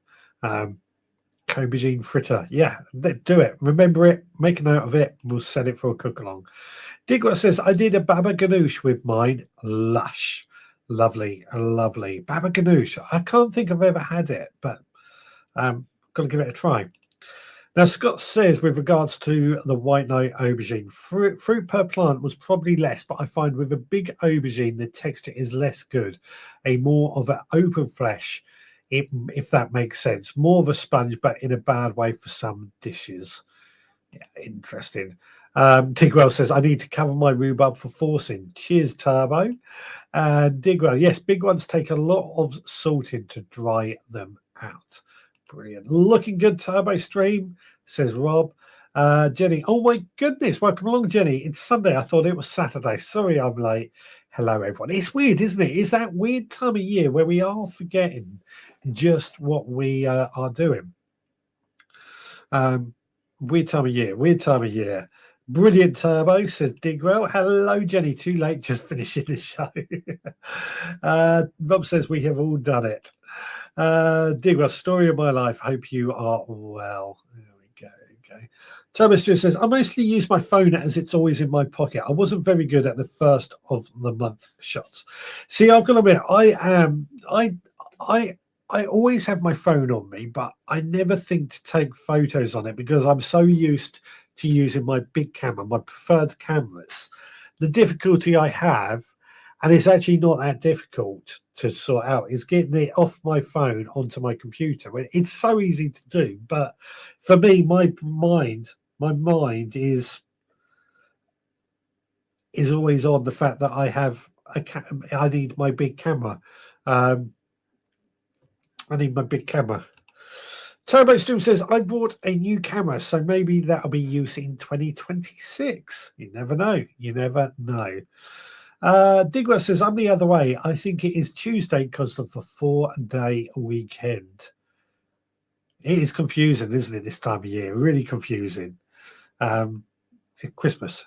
Aubergine fritter. Yeah, do it. Remember it. Make a note of it. We'll set it for a cook along. Digwa says, I did a baba ganoush with mine. Lush. Lovely, lovely. Baba ganoush. I can't think I've ever had it, but got to give it a try. Now, Scott says, with regards to the white night aubergine, fruit per plant was probably less, but I find with a big aubergine, the texture is less good. A more of an open flesh, if that makes sense. More of a sponge, but in a bad way for some dishes. Yeah, interesting. Digwell says, I need to cover my rhubarb for forcing. Cheers, Turbo. And Digwell, yes, big ones take a lot of salting to dry them out. Brilliant. Looking good, Turbo Stream, says Rob. Jenny, oh my goodness, welcome along, Jenny. It's Sunday. I thought it was Saturday. Sorry I'm late. Hello, everyone. It's weird, isn't it? It's that weird time of year where we are forgetting just what we are doing. Weird time of year. Brilliant, Turbo, says Digwell. Hello, Jenny. Too late, just finishing the show. Rob says we have all done it. Digwell, story of my life. Hope you are well. There we go. Okay. Turbo Stuart says, I mostly use my phone as it's always in my pocket. I wasn't very good at the first of the month shots. See, I've got to admit, I always have my phone on me, but I never think to take photos on it because I'm so used to using my big camera, my preferred cameras. The difficulty I have, and it's actually not that difficult to sort out, is getting it off my phone onto my computer. It's so easy to do, but for me, my mind is always on the fact that I have I need my big camera. I need my big camera. Turbo Stew says, I bought a new camera, so maybe that'll be used in 2026. You never know. You never know. Digwa says, I'm the other way. I think it is Tuesday because of the 4-day weekend. It is confusing, isn't it, this time of year? Really confusing. Christmas.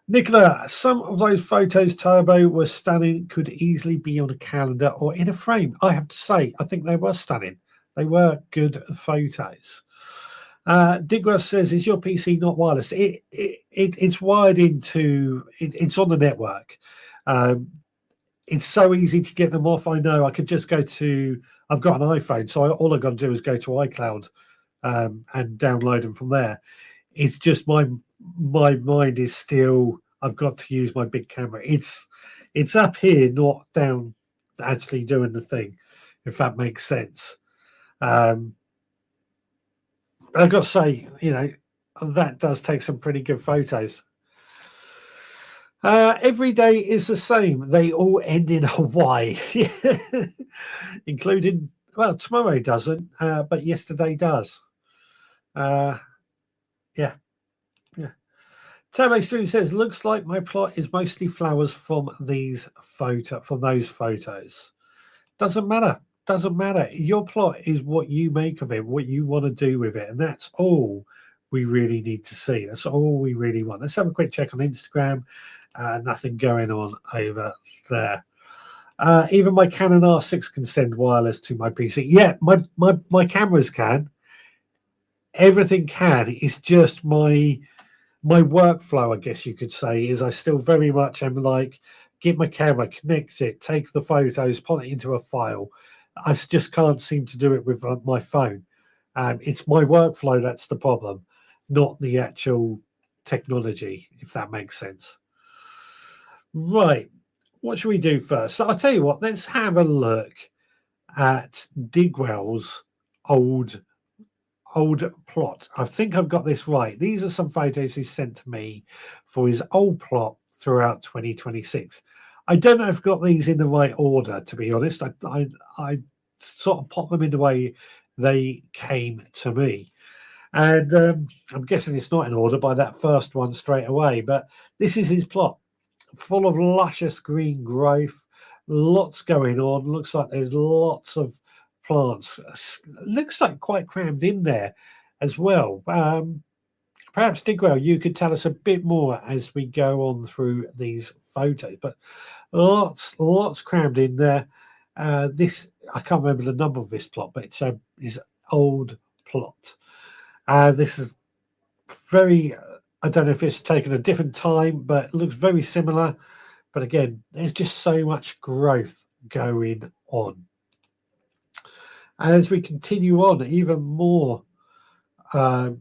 Nicola, some of those photos, Turbo, were stunning, could easily be on a calendar or in a frame. I have to say, I think they were stunning. They were good photos. Digwell says, is your PC not wireless? It's wired into, it's on the network. It's so easy to get them off. I know I could just go to, I've got an iPhone, so all I've got to do is go to iCloud and download them from there. It's just my mind is still, I've got to use my big camera. It's up here, not down actually doing the thing, if that makes sense. I've got to say, that does take some pretty good photos. Every day is the same. They all end in a Y, including, well, tomorrow doesn't, but yesterday does. Yeah. Turbo Stream says, looks like my plot is mostly flowers from those photos. Doesn't matter. Your plot is what you make of it, what you want to do with it, and that's all we really need to see. That's all we really want. Let's have a quick check on Instagram. Nothing going on over there. Even my Canon R6 can send wireless to my PC. Yeah, my cameras can. Everything can. It's just my workflow, I guess you could say, is I still very much am like, get my camera, connect it, take the photos, put it into a file. I just can't seem to do it with my phone. It's my workflow that's the problem, not the actual technology, if that makes sense. Right. What should we do first? So I'll tell you what, let's have a look at Digwell's old plot. I think I've got this right. These are some photos he sent to me for his old plot throughout 2026. I don't know if I've got these in the right order, to be honest. I sort of pop them in the way they came to me. And I'm guessing it's not in order by that first one straight away, but this is his plot, full of luscious green growth, lots going on. Looks like there's lots of plants. Looks like quite crammed in there as well. Perhaps, Digwell, you could tell us a bit more as we go on through these photos, but lots crammed in there. This, I can't remember the number of this plot, but it's his old plot. This is very, I don't know if it's taken a different time, but it looks very similar. But again, there's just so much growth going on. And as we continue on, even more, the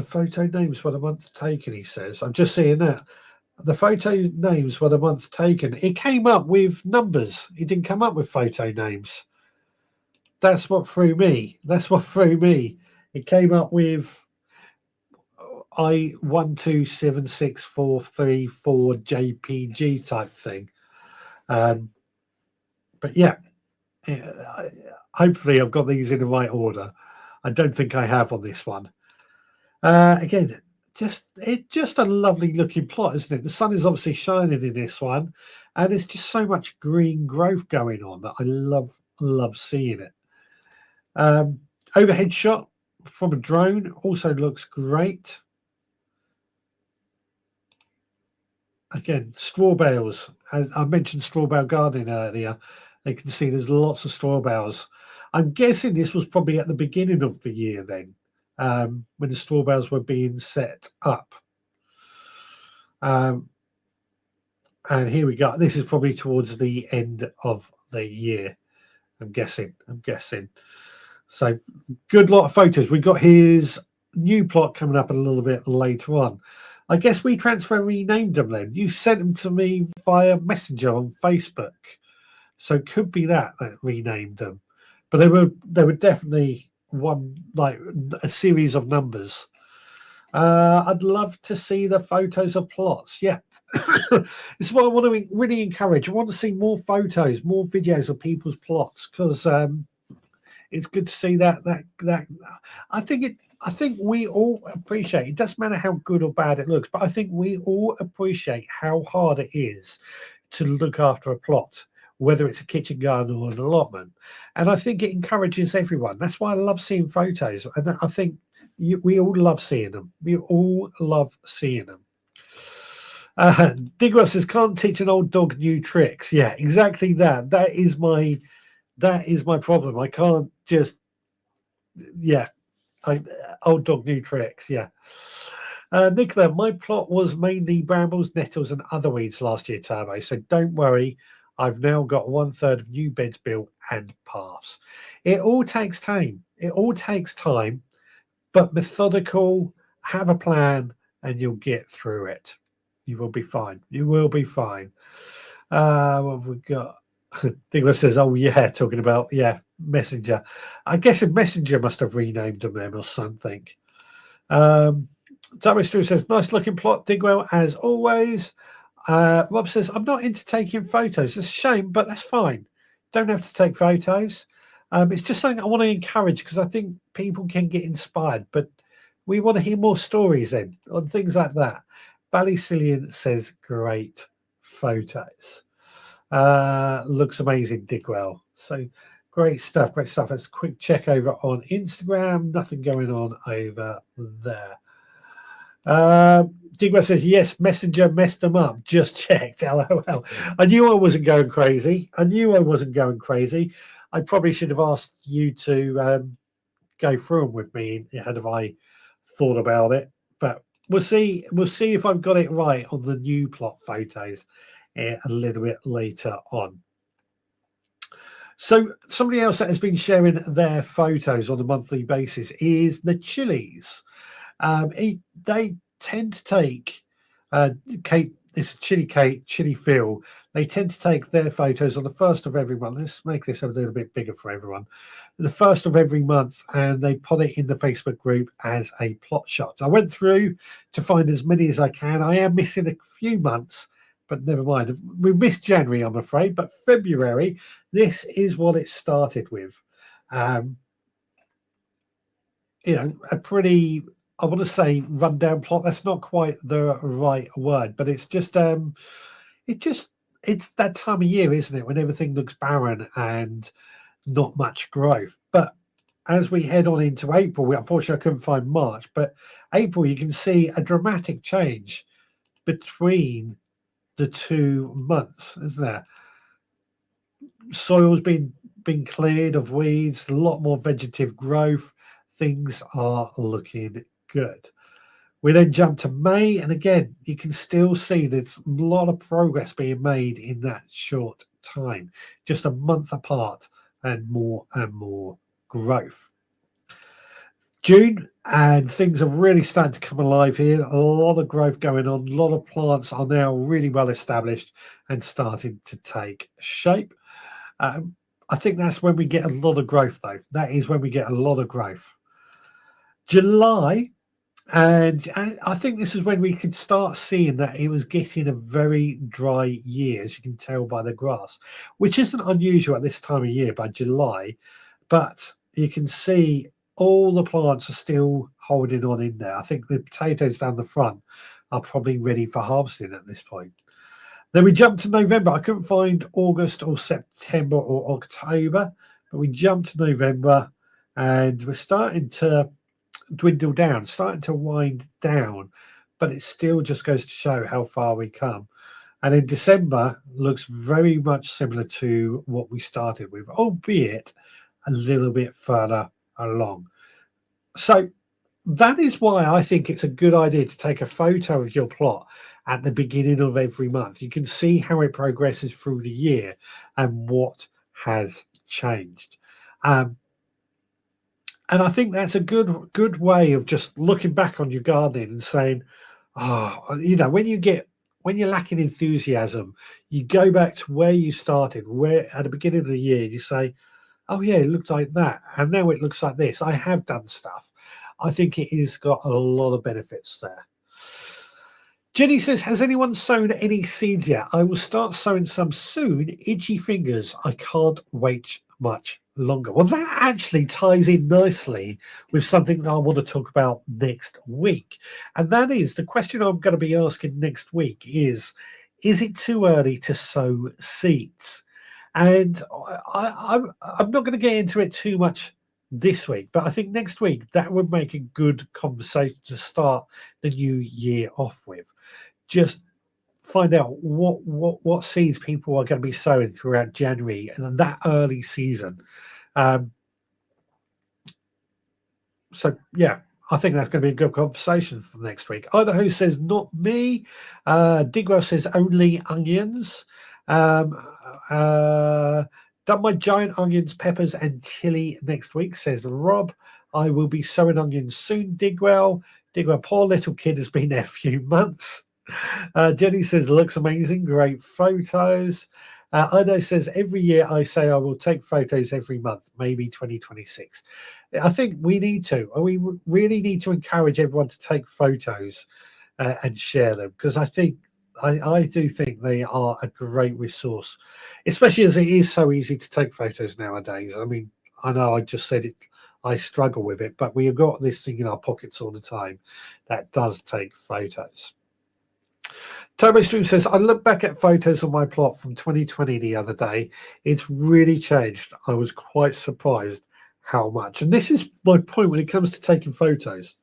photo names for the month taken, he says. I'm just seeing that. The photo names for the month taken. It came up with numbers. It didn't come up with photo names. That's what threw me. It came up with I127643 JPG type thing. But yeah, hopefully I've got these in the right order. I don't think I have on this one. Again, it's just a lovely looking plot, isn't it? The sun is obviously shining in this one, and there's just so much green growth going on that I love seeing it. Overhead shot from a drone also looks great. Again, straw bales. I mentioned straw bale gardening earlier. You can see there's lots of straw bales. I'm guessing this was probably at the beginning of the year then, when the straw bales were being set up. And here we go. This is probably towards the end of the year, I'm guessing. So good lot of photos. We got his new plot coming up a little bit later on. I guess we renamed them then. You sent them to me via Messenger on Facebook. So it could be that renamed them. But they were definitely a series of numbers. I'd love to see the photos of plots. Yeah. This is what I want to really encourage. I want to see more photos, more videos of people's plots, because it's good to see that I think we all appreciate it. Doesn't matter how good or bad it looks, but I think we all appreciate how hard it is to look after a plot, whether it's a kitchen garden or an allotment. And I think it encourages everyone. That's why I love seeing photos. And I think we all love seeing them. Digwell says, can't teach an old dog new tricks. Yeah, exactly that. That is my problem. I can't just, old dog new tricks. Yeah. Nicola, my plot was mainly brambles, nettles, and other weeds last year, Turbo. So don't worry. I've now got 1/3 of new beds built and paths. It all takes time. But methodical, have a plan, and you'll get through it. You will be fine. What have we got? Nicholas says, oh, yeah, talking about, Messenger. I guess Messenger must have renamed them or something. Thomas Drew says, nice looking plot, Digwell, as always. Rob says, I'm not into taking photos. It's a shame, but that's fine. Don't have to take photos. It's just something I want to encourage because I think people can get inspired, but we want to hear more stories then on things like that. Ballycillian says, great photos. Looks amazing, Digwell. So great stuff. Let's quick check over on Instagram. Nothing going on over there. Digwell says, yes, Messenger messed them up. Just checked. LOL. I knew I wasn't going crazy. I probably should have asked you to go through them with me had I thought about it. But we'll see if I've got it right on the new plot photos a little bit later on. So somebody else that has been sharing their photos on a monthly basis is the Chilies. They tend to take Kate. This Chili Kate, Chili Phil. They tend to take their photos on the first of every month. Let's make this a little bit bigger for everyone. The first of every month, and they put it in the Facebook group as a plot shot. I went through to find as many as I can. I am missing a few months, but never mind. We missed January, I'm afraid, but February, this is what it started with. A pretty, I want to say rundown plot. That's not quite the right word, but it's just, it's that time of year, isn't it, when everything looks barren and not much growth. But as we head on into April, unfortunately I couldn't find March, but April, you can see a dramatic change between the 2 months, isn't there? Soil's been cleared of weeds, a lot more vegetative growth. Things are looking good. We then jump to May, and again, you can still see there's a lot of progress being made in that short time, just a month apart, and more growth. June, and things are really starting to come alive here. A lot of growth going on. A lot of plants are now really well established and starting to take shape. I think that's when we get a lot of growth, though. That is when we get a lot of growth. July, and I think this is when we could start seeing that it was getting a very dry year, as you can tell by the grass, which isn't unusual at this time of year by July, but you can see all the plants are still holding on in there. I think the potatoes down the front are probably ready for harvesting at this point. Then we jumped to November. I couldn't find August or September or October, but we jumped to November, and we're starting to dwindle down, starting to wind down, but it still just goes to show how far we come. And in December looks very much similar to what we started with, albeit a little bit further along. So that is why I think it's a good idea to take a photo of your plot at the beginning of every month. You can see how it progresses through the year and what has changed. And I think that's a good way of just looking back on your gardening and saying, oh, you know, when you're lacking enthusiasm, you go back to where you started, where at the beginning of the year you say, oh yeah, it looked like that, and now it looks like this. I have done stuff. I think it has got a lot of benefits there. Jenny says, has anyone sown any seeds yet? I will start sowing some soon. Itchy fingers. I can't wait much longer. Well, that actually ties in nicely with something that I want to talk about next week. And that is the question I'm going to be asking next week is it too early to sow seeds? And I'm not going to get into it too much this week, but I think next week that would make a good conversation to start the new year off with. Just find out what seeds people are going to be sowing throughout January and that early season. So yeah, I think that's going to be a good conversation for next week. Idaho says not me. Digwell says only onions. Done my giant onions, peppers, and chili next week, says Rob. I will be sowing onions soon, Digwell. Digwell, poor little kid, has been there a few months. Jenny says, looks amazing. Great photos. Ido says, every year I say I will take photos every month, maybe 2026. I think we really need to encourage everyone to take photos and share them, because I do think they are a great resource, especially as it is so easy to take photos nowadays. I mean, I know I just said it, I struggle with it, but we have got this thing in our pockets all the time that does take photos. Turbo Stream says, I looked back at photos of my plot from 2020 the other day. It's really changed. I was quite surprised how much. And this is my point when it comes to taking photos.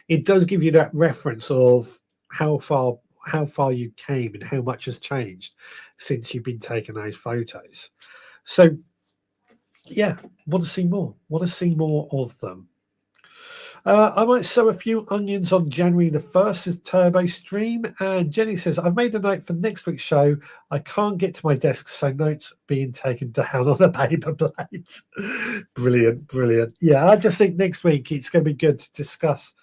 It does give you that reference of how far you came and how much has changed since you've been taking those photos. So yeah, want to see more of them. I might sow a few onions on January the 1st, is Turbo Stream. And Jenny says, I've made a note for next week's show. I can't get to my desk, so notes being taken down on a paper plate. Brilliant. Yeah, I just think next week it's going to be good to discuss,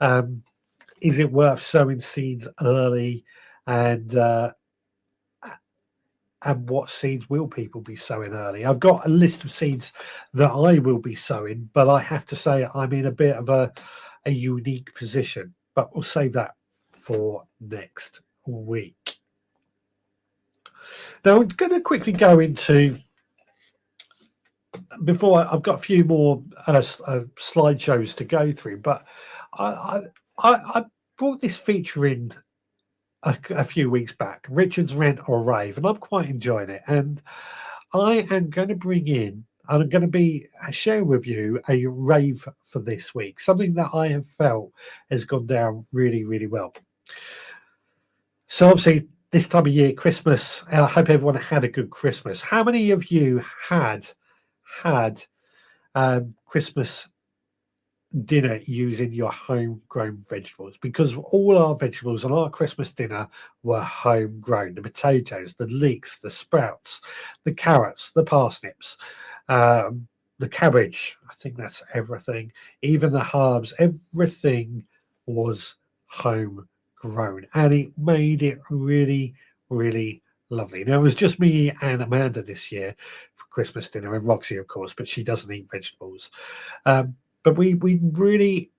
is it worth sowing seeds early, and what seeds will people be sowing early? I've got a list of seeds that I will be sowing, but I have to say I'm in a bit of a unique position. But we'll save that for next week. Now, I'm going to quickly go into, before I've got a few more slideshows to go through, but I brought this feature in a few weeks back, Richard's Rent or Rave, and I'm quite enjoying it. And I am going to bring in, I'm going to be share with you a rave for this week, something that I have felt has gone down really, really well. So obviously this time of year, Christmas, I hope everyone had a good Christmas. How many of you had Christmas dinner using your homegrown vegetables? Because all our vegetables on our Christmas dinner were homegrown. The potatoes, the leeks, the sprouts, the carrots, the parsnips, the cabbage. I think that's everything. Even the herbs, everything was homegrown, and it made it really, really lovely. Now, it was just me and Amanda this year for Christmas dinner, and Roxy, of course, but she doesn't eat vegetables. But we really,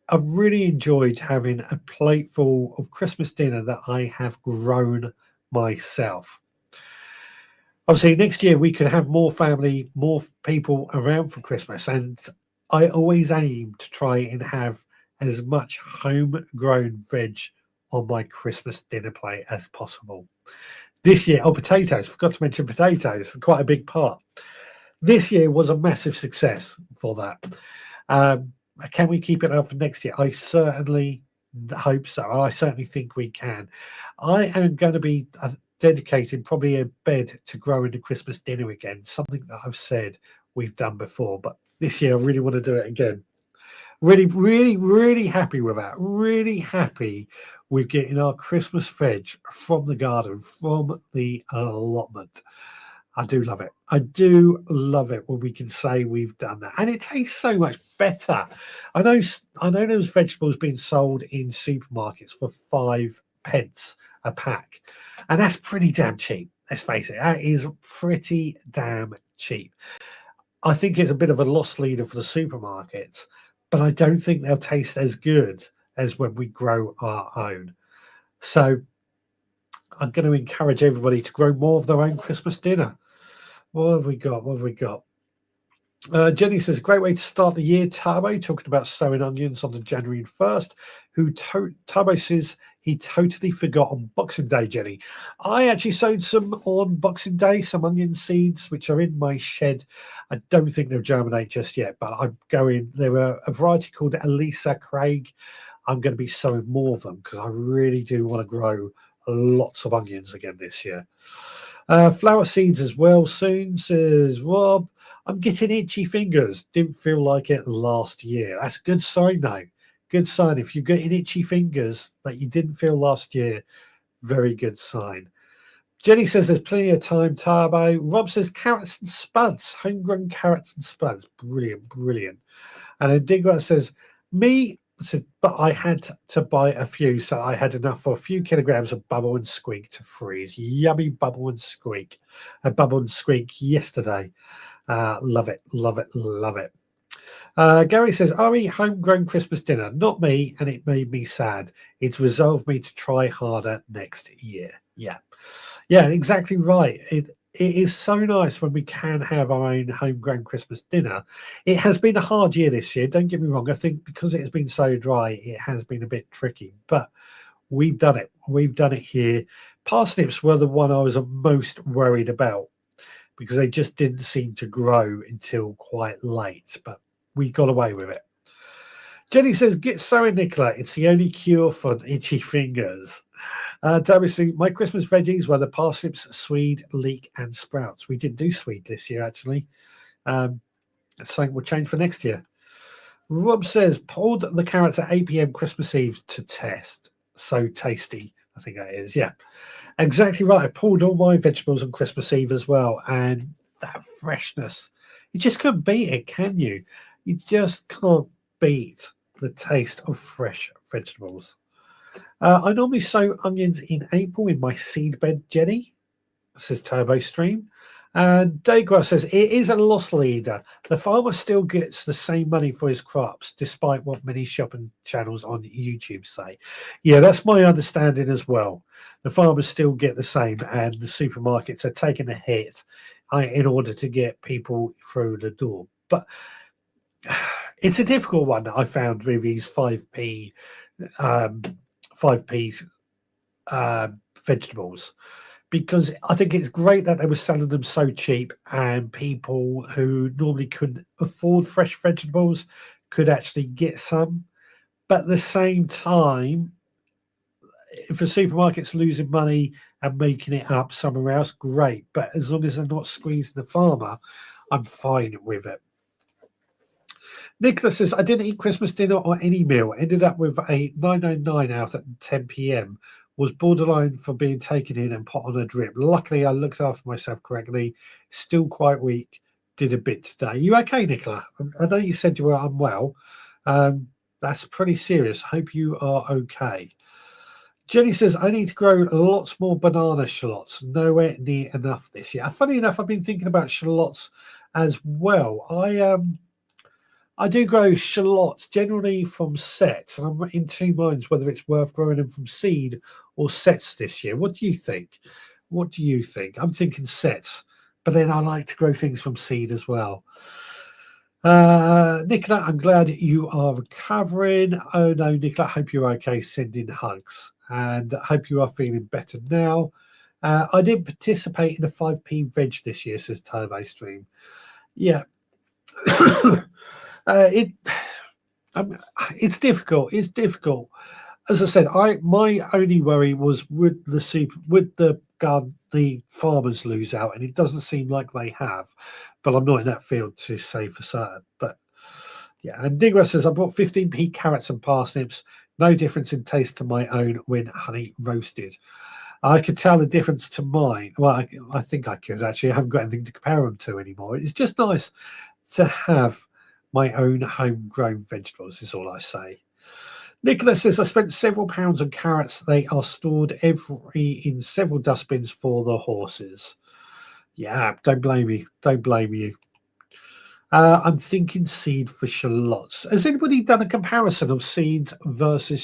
I really enjoyed having a plateful of Christmas dinner that I have grown myself. Obviously, next year we could have more family, more people around for Christmas, and I always aim to try and have as much homegrown veg on my Christmas dinner plate as possible. This year, potatoes, forgot to mention potatoes, quite a big part. This year was a massive success for that. Can we keep it up for next year? I certainly hope so. I certainly think we can. I am going to be dedicating probably a bed to growing the Christmas dinner again, something that I've said we've done before, but this year I really want to do it again. Really, really, really happy with that. Really happy with getting our Christmas veg from the garden, from the allotment. I do love it. I do love it when we can say we've done that, and it tastes so much better. I know those vegetables being sold in supermarkets for 5p a pack, and that's pretty damn cheap. Let's face it, that is pretty damn cheap. I think it's a bit of a loss leader for the supermarkets, but I don't think they'll taste as good as when we grow our own. So I'm going to encourage everybody to grow more of their own Christmas dinner. What have we got? What have we got? Jenny says, great way to start the year. Turbo talking about sowing onions on the January 1st. Turbo says he totally forgot on Boxing Day, Jenny. I actually sowed some on Boxing Day, some onion seeds, which are in my shed. I don't think they'll germinate just yet, but I'm going. There were a variety called Elisa Craig. I'm going to be sowing more of them because I really do want to grow lots of onions again this year. Flower seeds as well soon, says Rob. I'm getting itchy fingers. Didn't feel like it last year. That's a good sign, though. Good sign. If you're getting itchy fingers that you didn't feel last year, very good sign. Jenny says there's plenty of time, Turbo. Rob says carrots and spuds. Homegrown carrots and spuds. Brilliant, brilliant. And then Digrat says, but I had to buy a few, so I had enough for a few kilograms of bubble and squeak to freeze. Yummy bubble and squeak. A bubble and squeak yesterday. Love it, love it, love it. Gary says, Ari, homegrown Christmas dinner. Not me, and it made me sad. It's resolved me to try harder next year. Yeah, exactly right. It is so nice when we can have our own homegrown Christmas dinner. It has been a hard year this year, don't get me wrong. I think because it has been so dry, it has been a bit tricky, but we've done it. We've done it here. Parsnips were the one I was most worried about because they just didn't seem to grow until quite late, but we got away with it. Jenny says, get sowing, Nicola. It's the only cure for itchy fingers. Obviously, my Christmas veggies were the parsnips, swede, leek, and sprouts. We did do swede this year, actually. Something will change for next year. Rob says, pulled the carrots at 8 p.m. Christmas Eve to test. So tasty, I think that is. Yeah, exactly right. I pulled all my vegetables on Christmas Eve as well. And that freshness, you just can't beat it, can you? You just can't beat the taste of fresh vegetables. I normally sow onions in April in my seed bed, Jenny, says Turbo Stream. And Dagra says, it is a loss leader. The farmer still gets the same money for his crops, despite what many shopping channels on YouTube say. Yeah, that's my understanding as well. The farmers still get the same, and the supermarkets are taking a hit in order to get people through the door. But it's a difficult one that I found with these 5p vegetables, because I think it's great that they were selling them so cheap, and people who normally couldn't afford fresh vegetables could actually get some. But at the same time, if a supermarket's losing money and making it up somewhere else, great. But as long as they're not squeezing the farmer, I'm fine with it. Nicholas says, I didn't eat Christmas dinner or any meal. Ended up with a 999 out at 10 p.m. Was borderline for being taken in and put on a drip. Luckily, I looked after myself correctly. Still quite weak. Did a bit today. You okay, Nicola? I know you said you were unwell. That's pretty serious. Hope you are okay. Jenny says, I need to grow lots more banana shallots. Nowhere near enough this year. Funny enough, I've been thinking about shallots as well. I do grow shallots generally from sets, and I'm in two minds whether it's worth growing them from seed or sets this year. What do you think? What do you think? I'm thinking sets, but then I like to grow things from seed as well. Nicola, I'm glad you are recovering. Oh no, Nicola, I hope you're okay. Sending hugs, and I hope you are feeling better now. I did participate in a 5p veg this year, says Turbo Stream. Yeah. It's difficult. It's difficult. As I said, my only worry was would the farmers lose out, and it doesn't seem like they have. But I'm not in that field to say for certain. But yeah, and Digra says I bought 15p carrots and parsnips. No difference in taste to my own when honey roasted. I could tell the difference to mine. Well, I think I could actually. I haven't got anything to compare them to anymore. It's just nice to have my own homegrown vegetables, is all I say. Nicholas says, I spent several pounds on carrots. They are stored in several dustbins for the horses. Yeah, don't blame me. Don't blame you. I'm thinking seed for shallots. Has anybody done a comparison of seeds versus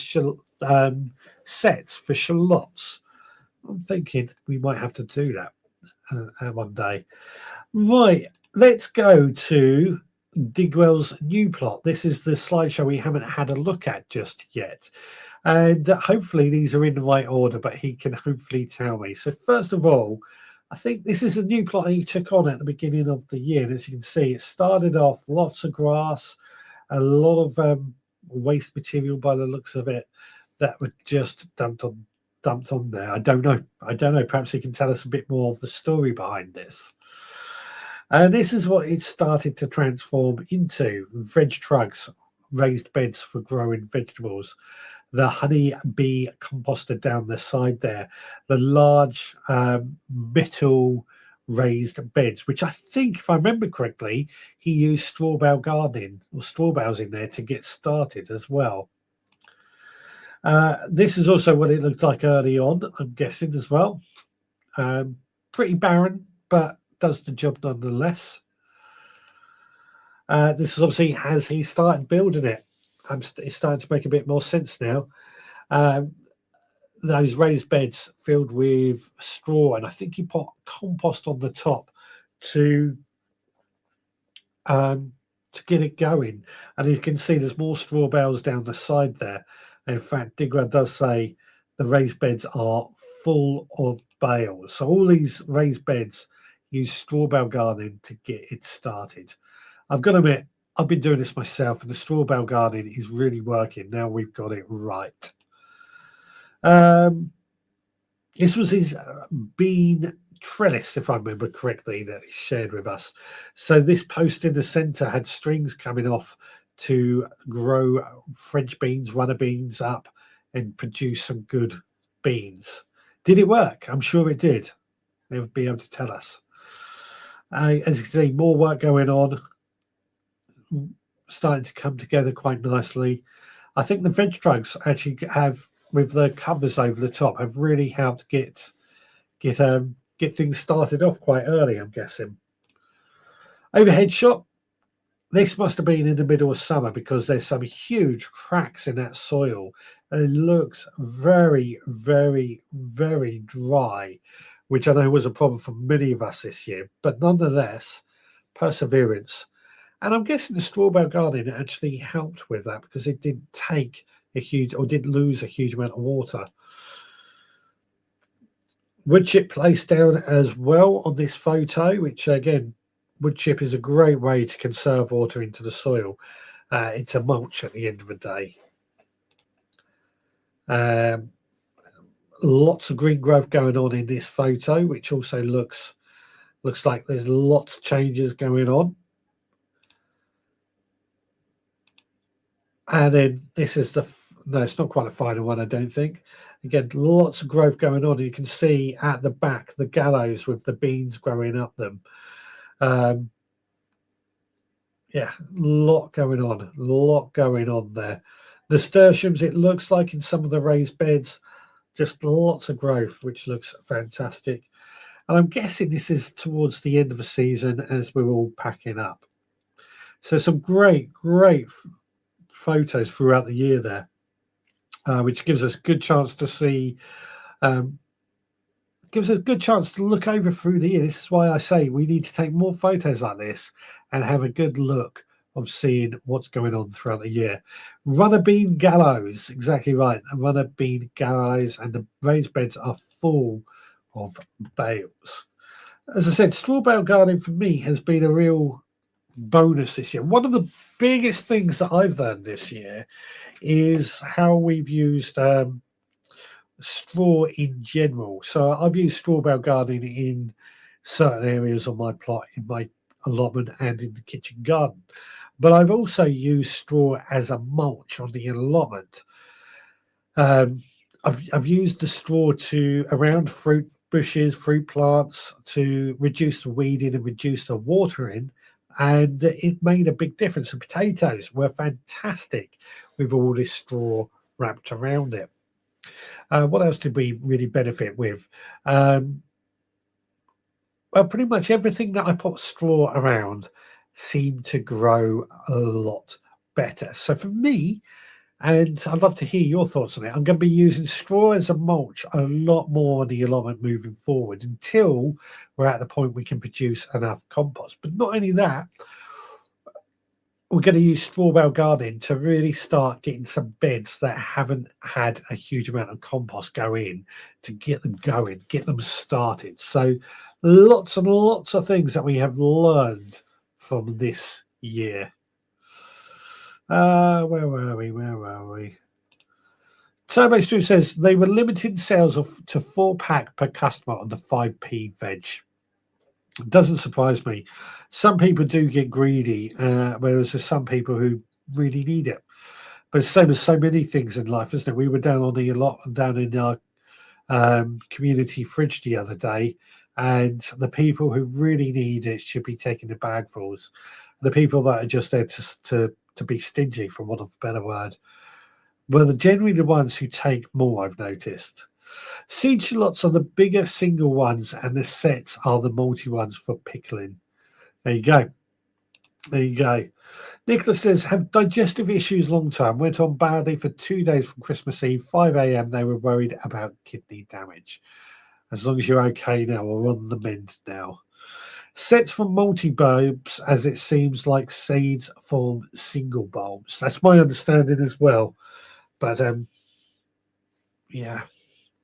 sets for shallots? I'm thinking we might have to do that one day. Right, let's go to Digwell's new plot. This is the slideshow we haven't had a look at just yet. And hopefully these are in the right order, but he can hopefully tell me. So first of all, I think this is a new plot he took on at the beginning of the year. And as you can see, it started off lots of grass, a lot of waste material by the looks of it that were just dumped on there. I don't know. Perhaps he can tell us a bit more of the story behind this. And this is what it started to transform into. Veg trucks, raised beds for growing vegetables, the honey bee composter down the side there, the large metal raised beds, which I think, if I remember correctly, he used straw bale gardening or straw bales in there to get started as well. This is also what it looked like early on, I'm guessing as well. Pretty barren, but does the job nonetheless. This is obviously as he started building it. It's starting to make a bit more sense now. Those raised beds filled with straw, and I think he put compost on the top to get it going. And you can see there's more straw bales down the side there. In fact, Digra does say the raised beds are full of bales. So all these raised beds use straw bale gardening to get it started. I've got to admit, I've been doing this myself, and the straw bale gardening is really working. Now we've got it right. This was his bean trellis, if I remember correctly, that he shared with us. So this post in the centre had strings coming off to grow French beans, runner beans up and produce some good beans. Did it work? I'm sure it did. They would be able to tell us. As you can see, more work going on, starting to come together quite nicely. I think the veg trucks actually have, with the covers over the top, have really helped get things started off quite early, I'm guessing. Overhead shot. This must have been in the middle of summer because there's some huge cracks in that soil and it looks very, very, very dry, which I know was a problem for many of us this year, but nonetheless, perseverance. And I'm guessing the straw bale gardening actually helped with that because it didn't take a huge, or didn't lose a huge amount of water. Wood chip placed down as well on this photo, which again, wood chip is a great way to conserve water into the soil. It's a mulch at the end of the day. Lots of green growth going on in this photo, which also looks like there's lots of changes going on. And then this is no, it's not quite a final one, I don't think. Again, lots of growth going on. You can see at the back the gallows with the beans growing up them. Yeah, a lot going on there. Nasturtiums, it looks like in some of the raised beds, just lots of growth, which looks fantastic. And I'm guessing this is towards the end of the season as we're all packing up. So some great photos throughout the year there, which gives us a good chance to see, gives us a good chance to look over through the year. This is why I say we need to take more photos like this and have a good look of seeing what's going on throughout the year. Runner bean gallows, exactly right. Runner bean gallows, and the raised beds are full of bales. As I said, straw bale gardening for me has been a real bonus this year. One of the biggest things that I've learned this year is how we've used straw in general. So I've used straw bale gardening in certain areas of my plot, in my allotment and in the kitchen garden. But I've also used straw as a mulch on the allotment. I've used the straw around fruit bushes, fruit plants, to reduce the weeding and reduce the watering, and it made a big difference. The potatoes were fantastic with all this straw wrapped around it. What else did we really benefit with? Well, pretty much everything that I put straw around seemed to grow a lot better. So for me, and I'd love to hear your thoughts on it, I'm going to be using straw as a mulch a lot more on the allotment moving forward until we're at the point we can produce enough compost. But not only that, we're going to use straw bale gardening to really start getting some beds that haven't had a huge amount of compost go in, to get them going, get them started. So lots and lots of things that we have learned from this year. Where were we? Turbo Stu says they were limiting sales to 4-pack per customer on the 5p veg. It doesn't surprise me. Some people do get greedy, whereas there's some people who really need it. But it's the same as so many things in life, isn't it? We were down in our community fridge the other day, and the people who really need it should be taking the bagfuls. The people that are just there to be stingy, for want of a better word, well, generally the ones who take more, I've noticed. Seed shallots are the bigger single ones, and the sets are the multi ones for pickling. There you go. Nicholas says, have digestive issues long term. Went on badly for 2 days from Christmas Eve, 5 a.m. They were worried about kidney damage. As long as you're okay now, or on the mend now. Sets from multi-bulbs, as it seems like seeds form single bulbs. That's my understanding as well. But yeah.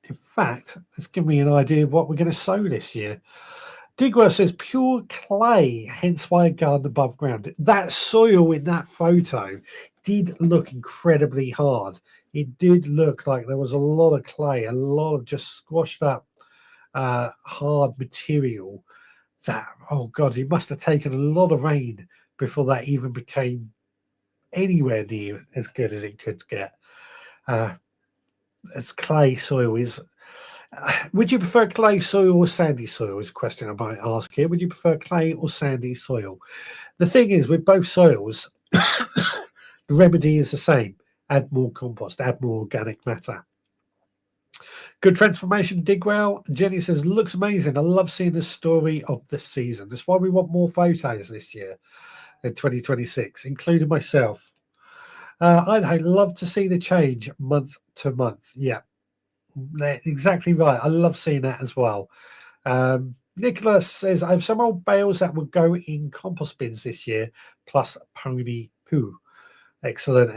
In fact, it's given me an idea of what we're going to sow this year. Digwell says pure clay, hence why I garden above ground. That soil in that photo did look incredibly hard. It did look like there was a lot of clay, a lot of just squashed up hard material. That, oh God, it must have taken a lot of rain before that even became anywhere near as good as it could get. As clay soil is. Would you prefer clay soil or sandy soil? Is a question I might ask here. Would you prefer clay or sandy soil? The thing is, with both soils, the remedy is the same. Add more compost, add more organic matter. Good transformation, Digwell. Jenny says, looks amazing. I love seeing the story of the season. That's why we want more photos this year in 2026, including myself. I'd love to see the change month to month. Yeah, exactly right. I love seeing that as well. Nicholas says, I have some old bales that will go in compost bins this year, plus pony poo. Excellent.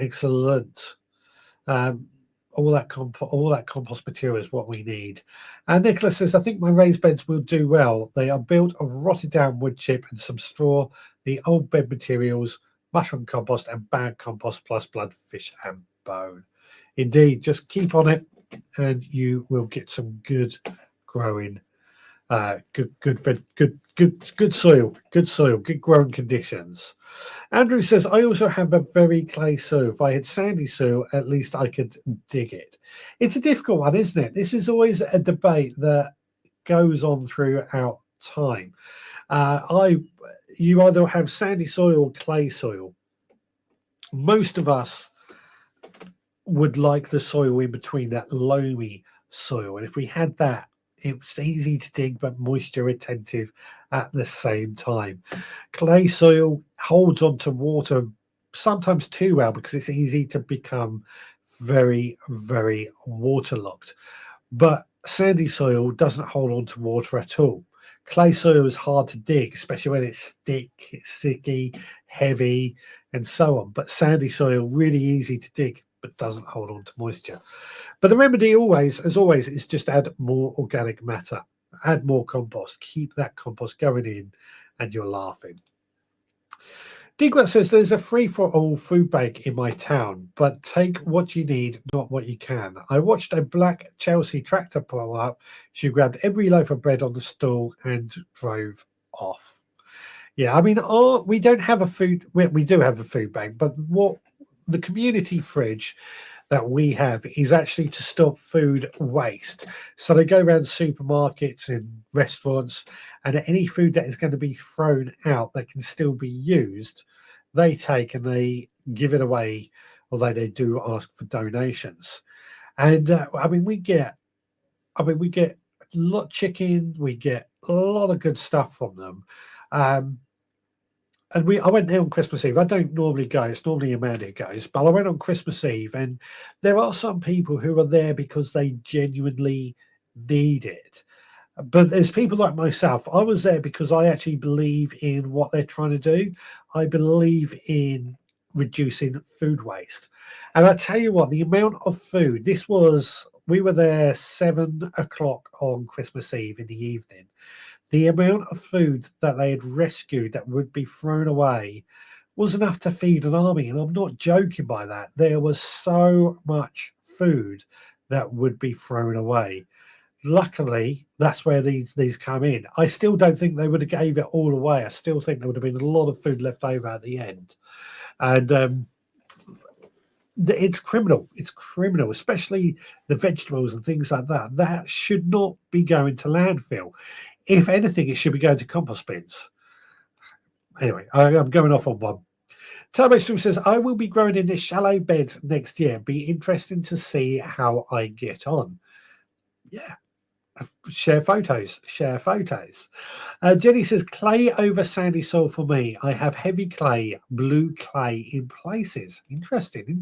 all that compost material is what we need. And Nicholas says, I think my raised beds will do well. They are built of rotted down wood chip and some straw, the old bed materials, mushroom compost and bag compost plus blood, fish and bone. Indeed, just keep on it and you will get some good growing, good soil, good growing conditions. Andrew says, I also have a very clay soil. If I had sandy soil, at least I could dig it. It's a difficult one, isn't it? This is always a debate that goes on throughout time. You either have sandy soil or clay soil. Most of us would like the soil in between, that loamy soil. And if we had that, it was easy to dig but moisture retentive at the same time. Clay soil holds on to water sometimes too well because it's easy to become very, very waterlogged. But sandy soil doesn't hold on to water at all. Clay soil is hard to dig, especially when it's sticky, heavy, and so on. But sandy soil, really easy to dig, but doesn't hold on to moisture. But the remedy always, as always, is just add more organic matter, add more compost, keep that compost going in, and you're laughing. Digwell says there's a free-for-all food bank in my town, but take what you need, not what you can. I watched a black Chelsea tractor pull up. She grabbed every loaf of bread on the stall and drove off. Yeah, I mean, we don't have a food. We do have a food bank, but what the community fridge that we have is actually to stop food waste. So they go around supermarkets and restaurants, and any food that is going to be thrown out that can still be used, they take and they give it away, although they do ask for donations. And we get a lot of chicken, we get a lot of good stuff from them. And I went there on Christmas Eve. I don't normally go. It's normally Amanda who goes. But I went on Christmas Eve, and there are some people who are there because they genuinely need it. But there's people like myself. I was there because I actually believe in what they're trying to do. I believe in reducing food waste. And I tell you what, the amount of food, we were there 7 o'clock on Christmas Eve in the evening. The amount of food that they had rescued that would be thrown away was enough to feed an army. And I'm not joking by that. There was so much food that would be thrown away. Luckily, that's where these come in. I still don't think they would have gave it all away. I still think there would have been a lot of food left over at the end. And it's criminal. It's criminal, especially the vegetables and things like that. That should not be going to landfill. If anything, it should be going to compost bins. Anyway, I'm going off on one. Turbo Stream says, I will be growing in this shallow bed next year. Be interesting to see how I get on. Yeah. Share photos. Jenny says, clay over sandy soil for me. I have heavy clay, blue clay in places. Interesting.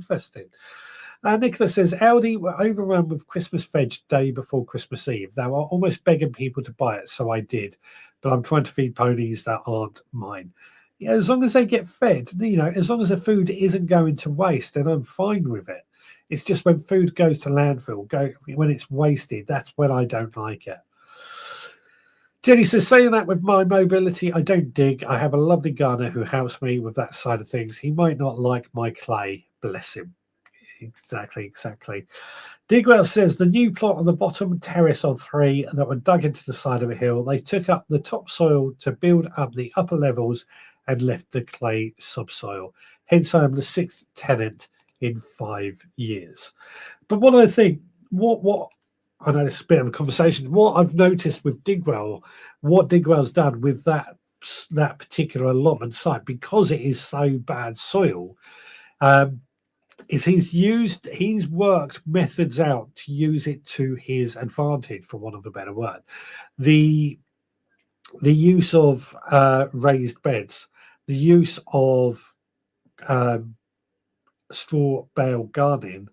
Nicola says, Aldi were overrun with Christmas veg day before Christmas Eve. They were almost begging people to buy it, so I did. But I'm trying to feed ponies that aren't mine. Yeah, as long as they get fed, as long as the food isn't going to waste, then I'm fine with it. It's just when food goes to landfill, when it's wasted, that's when I don't like it. Jenny says, saying that with my mobility, I don't dig. I have a lovely gardener who helps me with that side of things. He might not like my clay. Bless him. Exactly. Digwell says, the new plot on the bottom terrace on 3 that were dug into the side of a hill, they took up the topsoil to build up the upper levels and left the clay subsoil. Hence, I am the 6th tenant in 5 years. But what I think, what I know it's a bit of a conversation, what I've noticed with Digwell, what Digwell's done with that particular allotment site, because it is so bad soil, is he's worked methods out to use it to his advantage, for want of a better word. The use of raised beds, the use of straw bale gardening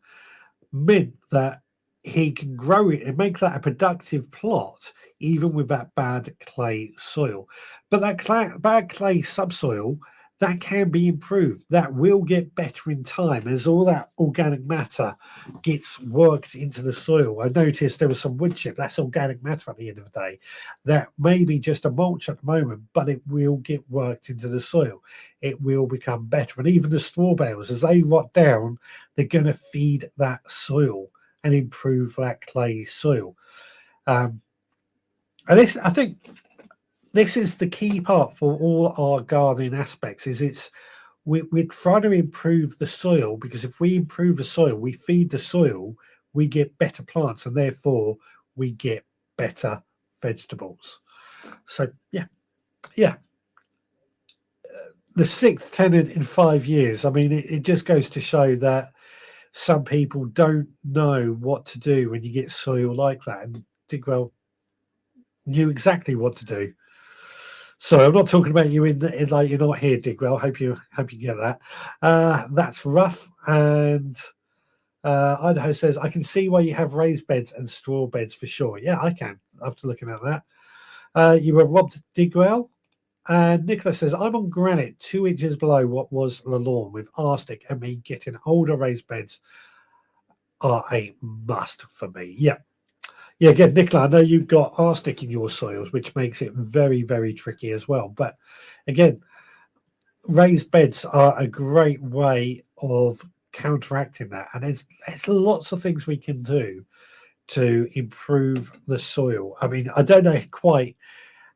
meant that he can grow it and make that a productive plot even with that bad clay soil. But that bad clay subsoil, that can be improved. That will get better in time as all that organic matter gets worked into the soil. I noticed there was some wood chip. That's organic matter at the end of the day. That may be just a mulch at the moment, but it will get worked into the soil. It will become better. And even the straw bales, as they rot down, they're going to feed that soil and improve that clay soil. And this, I think, this is the key part for all our gardening aspects. Is we're trying to improve the soil, because if we improve the soil, we feed the soil, we get better plants, and therefore we get better vegetables. So yeah. The sixth tenant in 5 years. I mean, it just goes to show that some people don't know what to do when you get soil like that. And Digwell knew exactly what to do. So I'm not talking about you in like you're not here, Digwell. Hope you get that. That's rough. And Idaho says, I can see why you have raised beds and straw beds for sure. Yeah, I can. After looking at that, you were robbed, Digwell. And Nicholas says, I'm on granite 2 inches below what was the lawn with arsenic, and me getting older raised beds are a must for me. Yeah. Yeah, again, Nicola, I know you've got arsenic in your soils, which makes it very, very tricky as well. But again, raised beds are a great way of counteracting that. And there's lots of things we can do to improve the soil. I mean, I don't know quite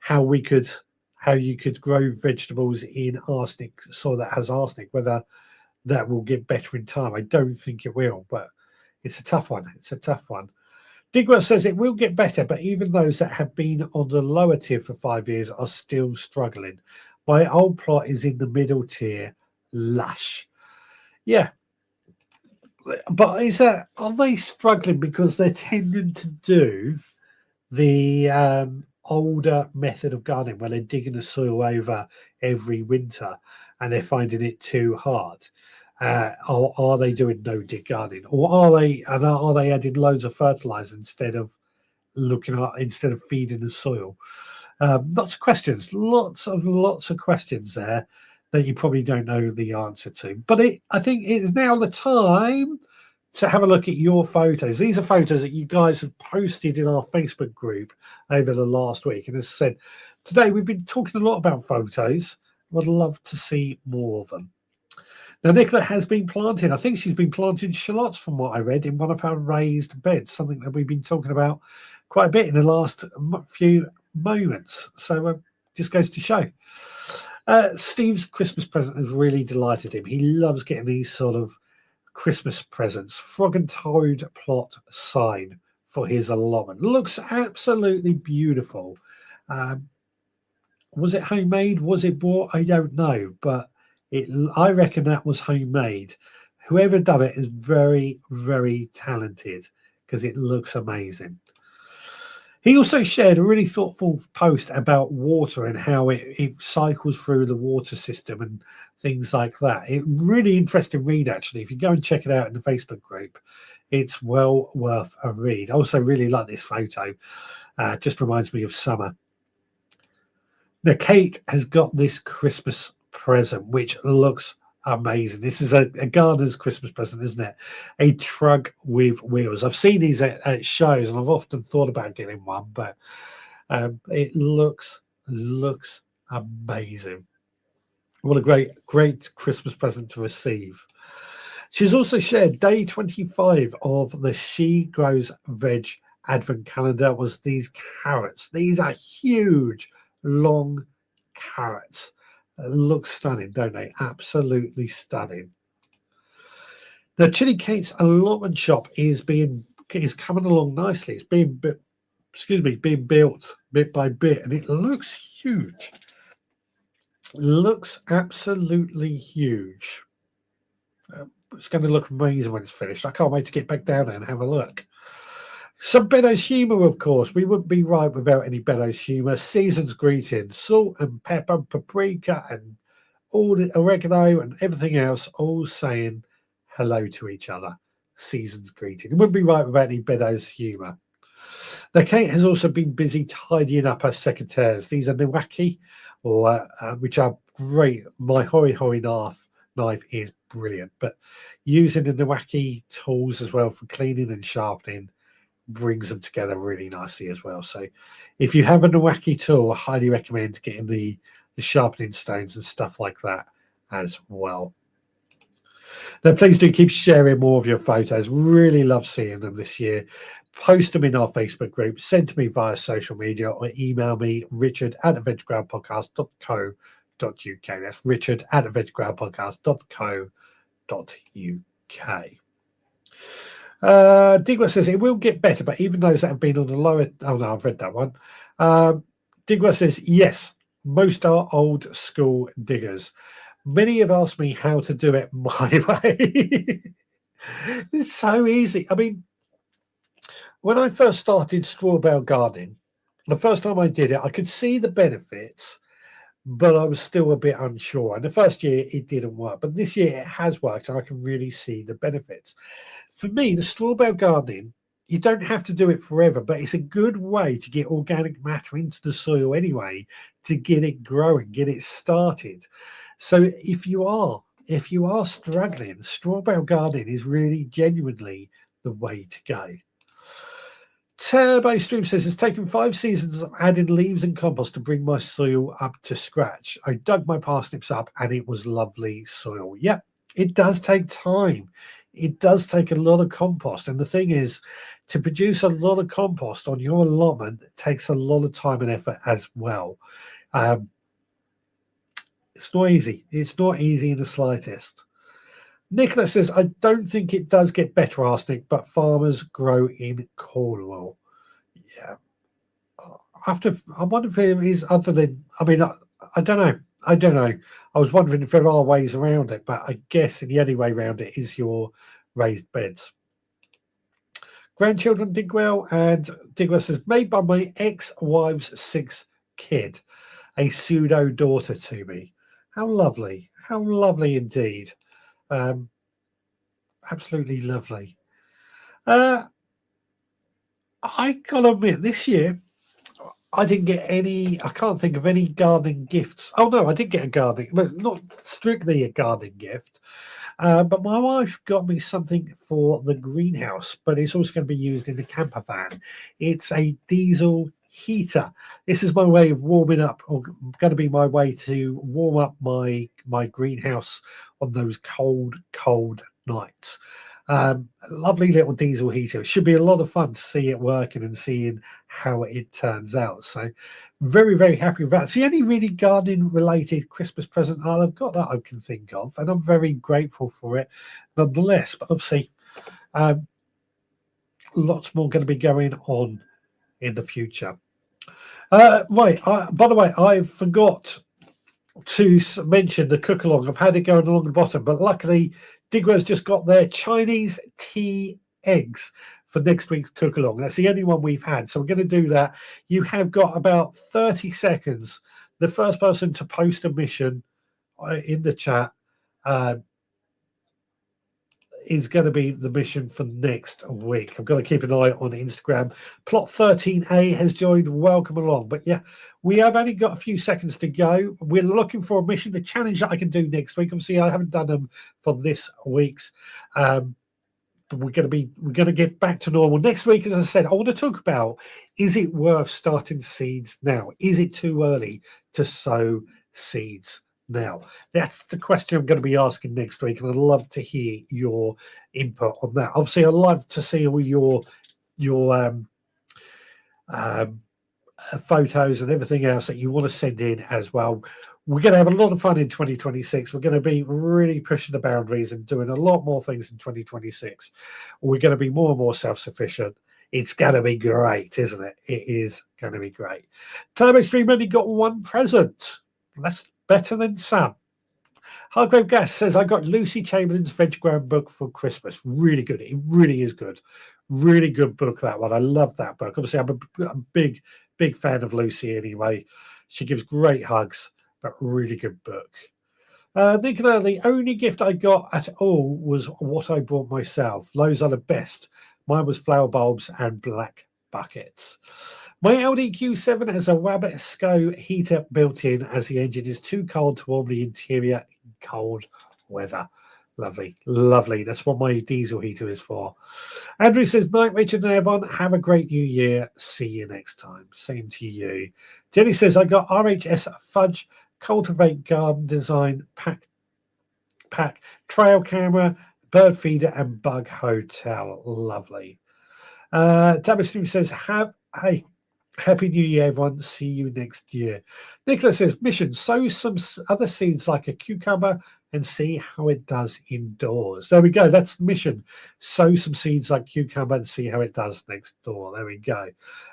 how you could grow vegetables in arsenic soil that has arsenic, whether that will get better in time. I don't think it will, but it's a tough one. It's a tough one. Digwell says it will get better, but even those that have been on the lower tier for 5 years are still struggling. My old plot is in the middle tier, lush. Yeah. But are they struggling because they're tending to do the older method of gardening where they're digging the soil over every winter and they're finding it too hard? Or are they doing no dig gardening, or are they adding loads of fertilizer instead of feeding the soil? Lots of questions, lots of questions there that you probably don't know the answer to. But I think it's now the time to have a look at your photos. These are photos that you guys have posted in our Facebook group over the last week. And as I said, today we've been talking a lot about photos. Would love to see more of them. Now, Nicola has been planting. I think she's been planting shallots from what I read in one of her raised beds, something that we've been talking about quite a bit in the last few moments. So just goes to show. Steve's Christmas present has really delighted him. He loves getting these sort of Christmas presents. Frog and Toad plot sign for his allotment. Looks absolutely beautiful. Was it homemade? Was it bought? I don't know, but I reckon that was homemade. Whoever done it is very, very talented because it looks amazing. He also shared a really thoughtful post about water and how it cycles through the water system and things like that. It really interesting read, actually. If you go and check it out in the Facebook group, it's well worth a read. I also really like this photo. Just reminds me of summer. Now, Kate has got this Christmas present, which looks amazing. This is a gardener's Christmas present, isn't it? A trug with wheels. I've seen these at shows, and I've often thought about getting one, but it looks amazing. What a great Christmas present to receive. She's also shared day 25 of the She Grows Veg Advent Calendar was these carrots. These are huge, long carrots. Look stunning, don't they? Absolutely stunning. The Chili Kate's allotment shop is coming along nicely. It's being built bit by bit, and it looks huge. Looks absolutely huge. It's going to look amazing when it's finished. I can't wait to get back down there and have a look. Some Beddoes humour, of course. We wouldn't be right without any Beddoes humour. Season's greetings, salt and pepper, paprika, and all the oregano and everything else, all saying hello to each other. Season's greeting. It wouldn't be right without any Beddoes humour. Now, Kate has also been busy tidying up her secateurs. These are Nowaki, which are great. My hori knife is brilliant, but using the Nawaki tools as well for cleaning and sharpening brings them together really nicely as well. So if you have a Nawaki tool, I highly recommend getting the sharpening stones and stuff like that as well. Now, please do keep sharing more of your photos. Really love seeing them this year. Post them in our Facebook group, send to me via social media, or email me, richard@adventuregroundpodcast.co.uk. That's richard@adventuregroundpodcast.co.uk. Digwa says it will get better, but even those that have been on the lower... Oh, no, I've read that one. Digwa says, yes, most are old school diggers. Many have asked me how to do it my way. It's so easy. I mean, when I first started straw bale gardening, the first time I did it, I could see the benefits, but I was still a bit unsure. And the first year, it didn't work. But this year, it has worked, and I can really see the benefits. For me, the straw bale gardening, you don't have to do it forever, but it's a good way to get organic matter into the soil anyway, to get it growing, get it started. So if you are struggling, straw bale gardening is really genuinely the way to go. Turbo Stream says it's taken 5 seasons of adding leaves and compost to bring my soil up to scratch. I dug my parsnips up and it was lovely soil. Yep, it does take time. It does take a lot of compost. And the thing is, to produce a lot of compost on your allotment takes a lot of time and effort as well. It's not easy. It's not easy in the slightest. Nicholas says, I don't think it does get better arsenic, but farmers grow in Cornwall. Yeah. I wonder if it is other than, I mean, I don't know. I don't know. I was wondering if there are ways around it, but I guess the only way around it is your raised beds. Grandchildren dig well, and Digwell says, made by my ex-wife's 6th kid, a pseudo daughter to me. How lovely. How lovely indeed. Absolutely lovely. I gotta admit, this year I didn't get any. I can't think of any gardening gifts. Oh no, I did get a gardening, but not strictly a gardening gift. But my wife got me something for the greenhouse, but it's also going to be used in the camper van. It's a diesel heater. This is my way of warming up, or going to be my way to warm up my greenhouse on those cold nights. Lovely little diesel heater. It should be a lot of fun to see it working and seeing how it turns out. So very, very happy with that. It's the only really gardening related Christmas present I've got that I can think of, and I'm very grateful for it nonetheless. But obviously lots more going to be going on in the future. Right, by the way, I forgot to mention the cook along. I've had it going along the bottom, but luckily Digwell's just got their Chinese tea eggs for next week's cook along. That's the only one we've had, so we're going to do that. You have got about 30 seconds. The first person to post a mission in the chat is going to be the mission for next week. I've got to keep an eye on Instagram. Plot 13A has joined. Welcome along. But yeah, we have only got a few seconds to go. We're looking for a mission, a challenge that I can do next week. Obviously, I haven't done them for this week's. But we're going to get back to normal next week. As I said, I want to talk about: is it worth starting seeds now? Is it too early to sow seeds now? That's the question I'm going to be asking next week, and I'd love to hear your input on that. Obviously, I'd love to see all your photos and everything else that you want to send in as well. We're going to have a lot of fun in 2026. We're going to be really pushing the boundaries and doing a lot more things in 2026. We're going to be more and more self-sufficient. It's going to be great, isn't it? It is going to be great. Turbo Stream only got one present. That's better than some. Hargrave Gas says, I got Lucy Chamberlain's Veg Ground book for Christmas. Really good. It really is good. Really good book, that one. I love that book. Obviously, I'm a big fan of Lucy anyway. She gives great hugs, but really good book. Nicola, the only gift I got at all was what I bought myself. Those are the best. Mine was flower bulbs and black buckets. My Audi Q7 has a Wabasco heater built in as the engine is too cold to warm the interior in cold weather. Lovely, lovely. That's what my diesel heater is for. Andrew says, night, Richard and everyone. Have a great new year. See you next time. Same to you. Jenny says, I got RHS Fudge Cultivate Garden Design pack, trail camera, bird feeder, and bug hotel. Lovely. Tabitha says, hey, Happy New Year, everyone. See you next year. Nicholas says, mission, sow some other seeds like a cucumber and see how it does indoors. There we go. That's the mission. Sow some seeds like cucumber and see how it does next door. There we go.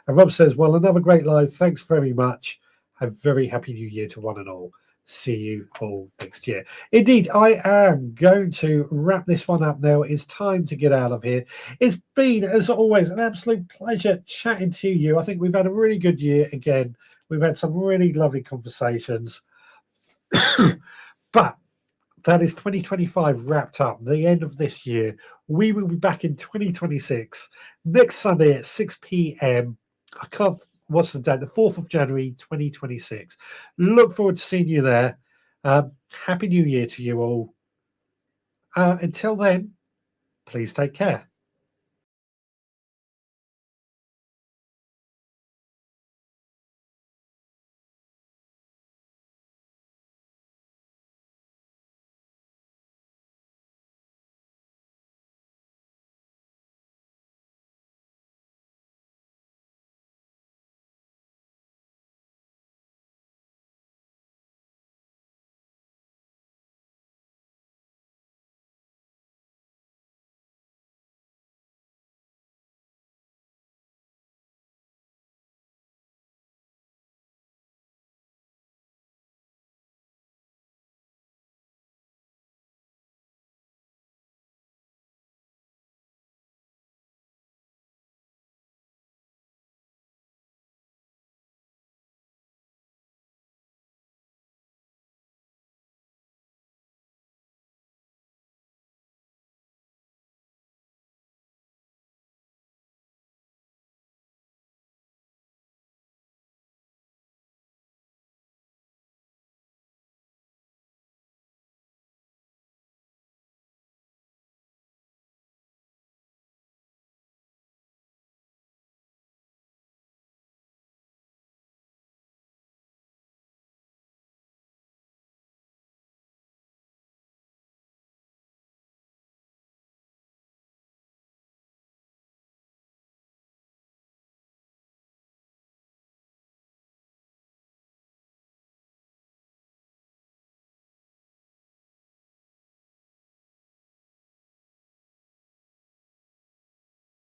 And Rob says, well, another great live. Thanks very much. Have a very happy new year to one and all. See you all next year. Indeed, I am going to wrap this one up now. It's time to get out of here. It's been, as always, an absolute pleasure chatting to you. I think we've had a really good year again. We've had some really lovely conversations. But that is 2025 wrapped up, the end of this year. We will be back in 2026 next Sunday at 6 p.m. I can't. What's the date? The 4th of January, 2026. Look forward to seeing you there. Happy New Year to you all. Until then, please take care.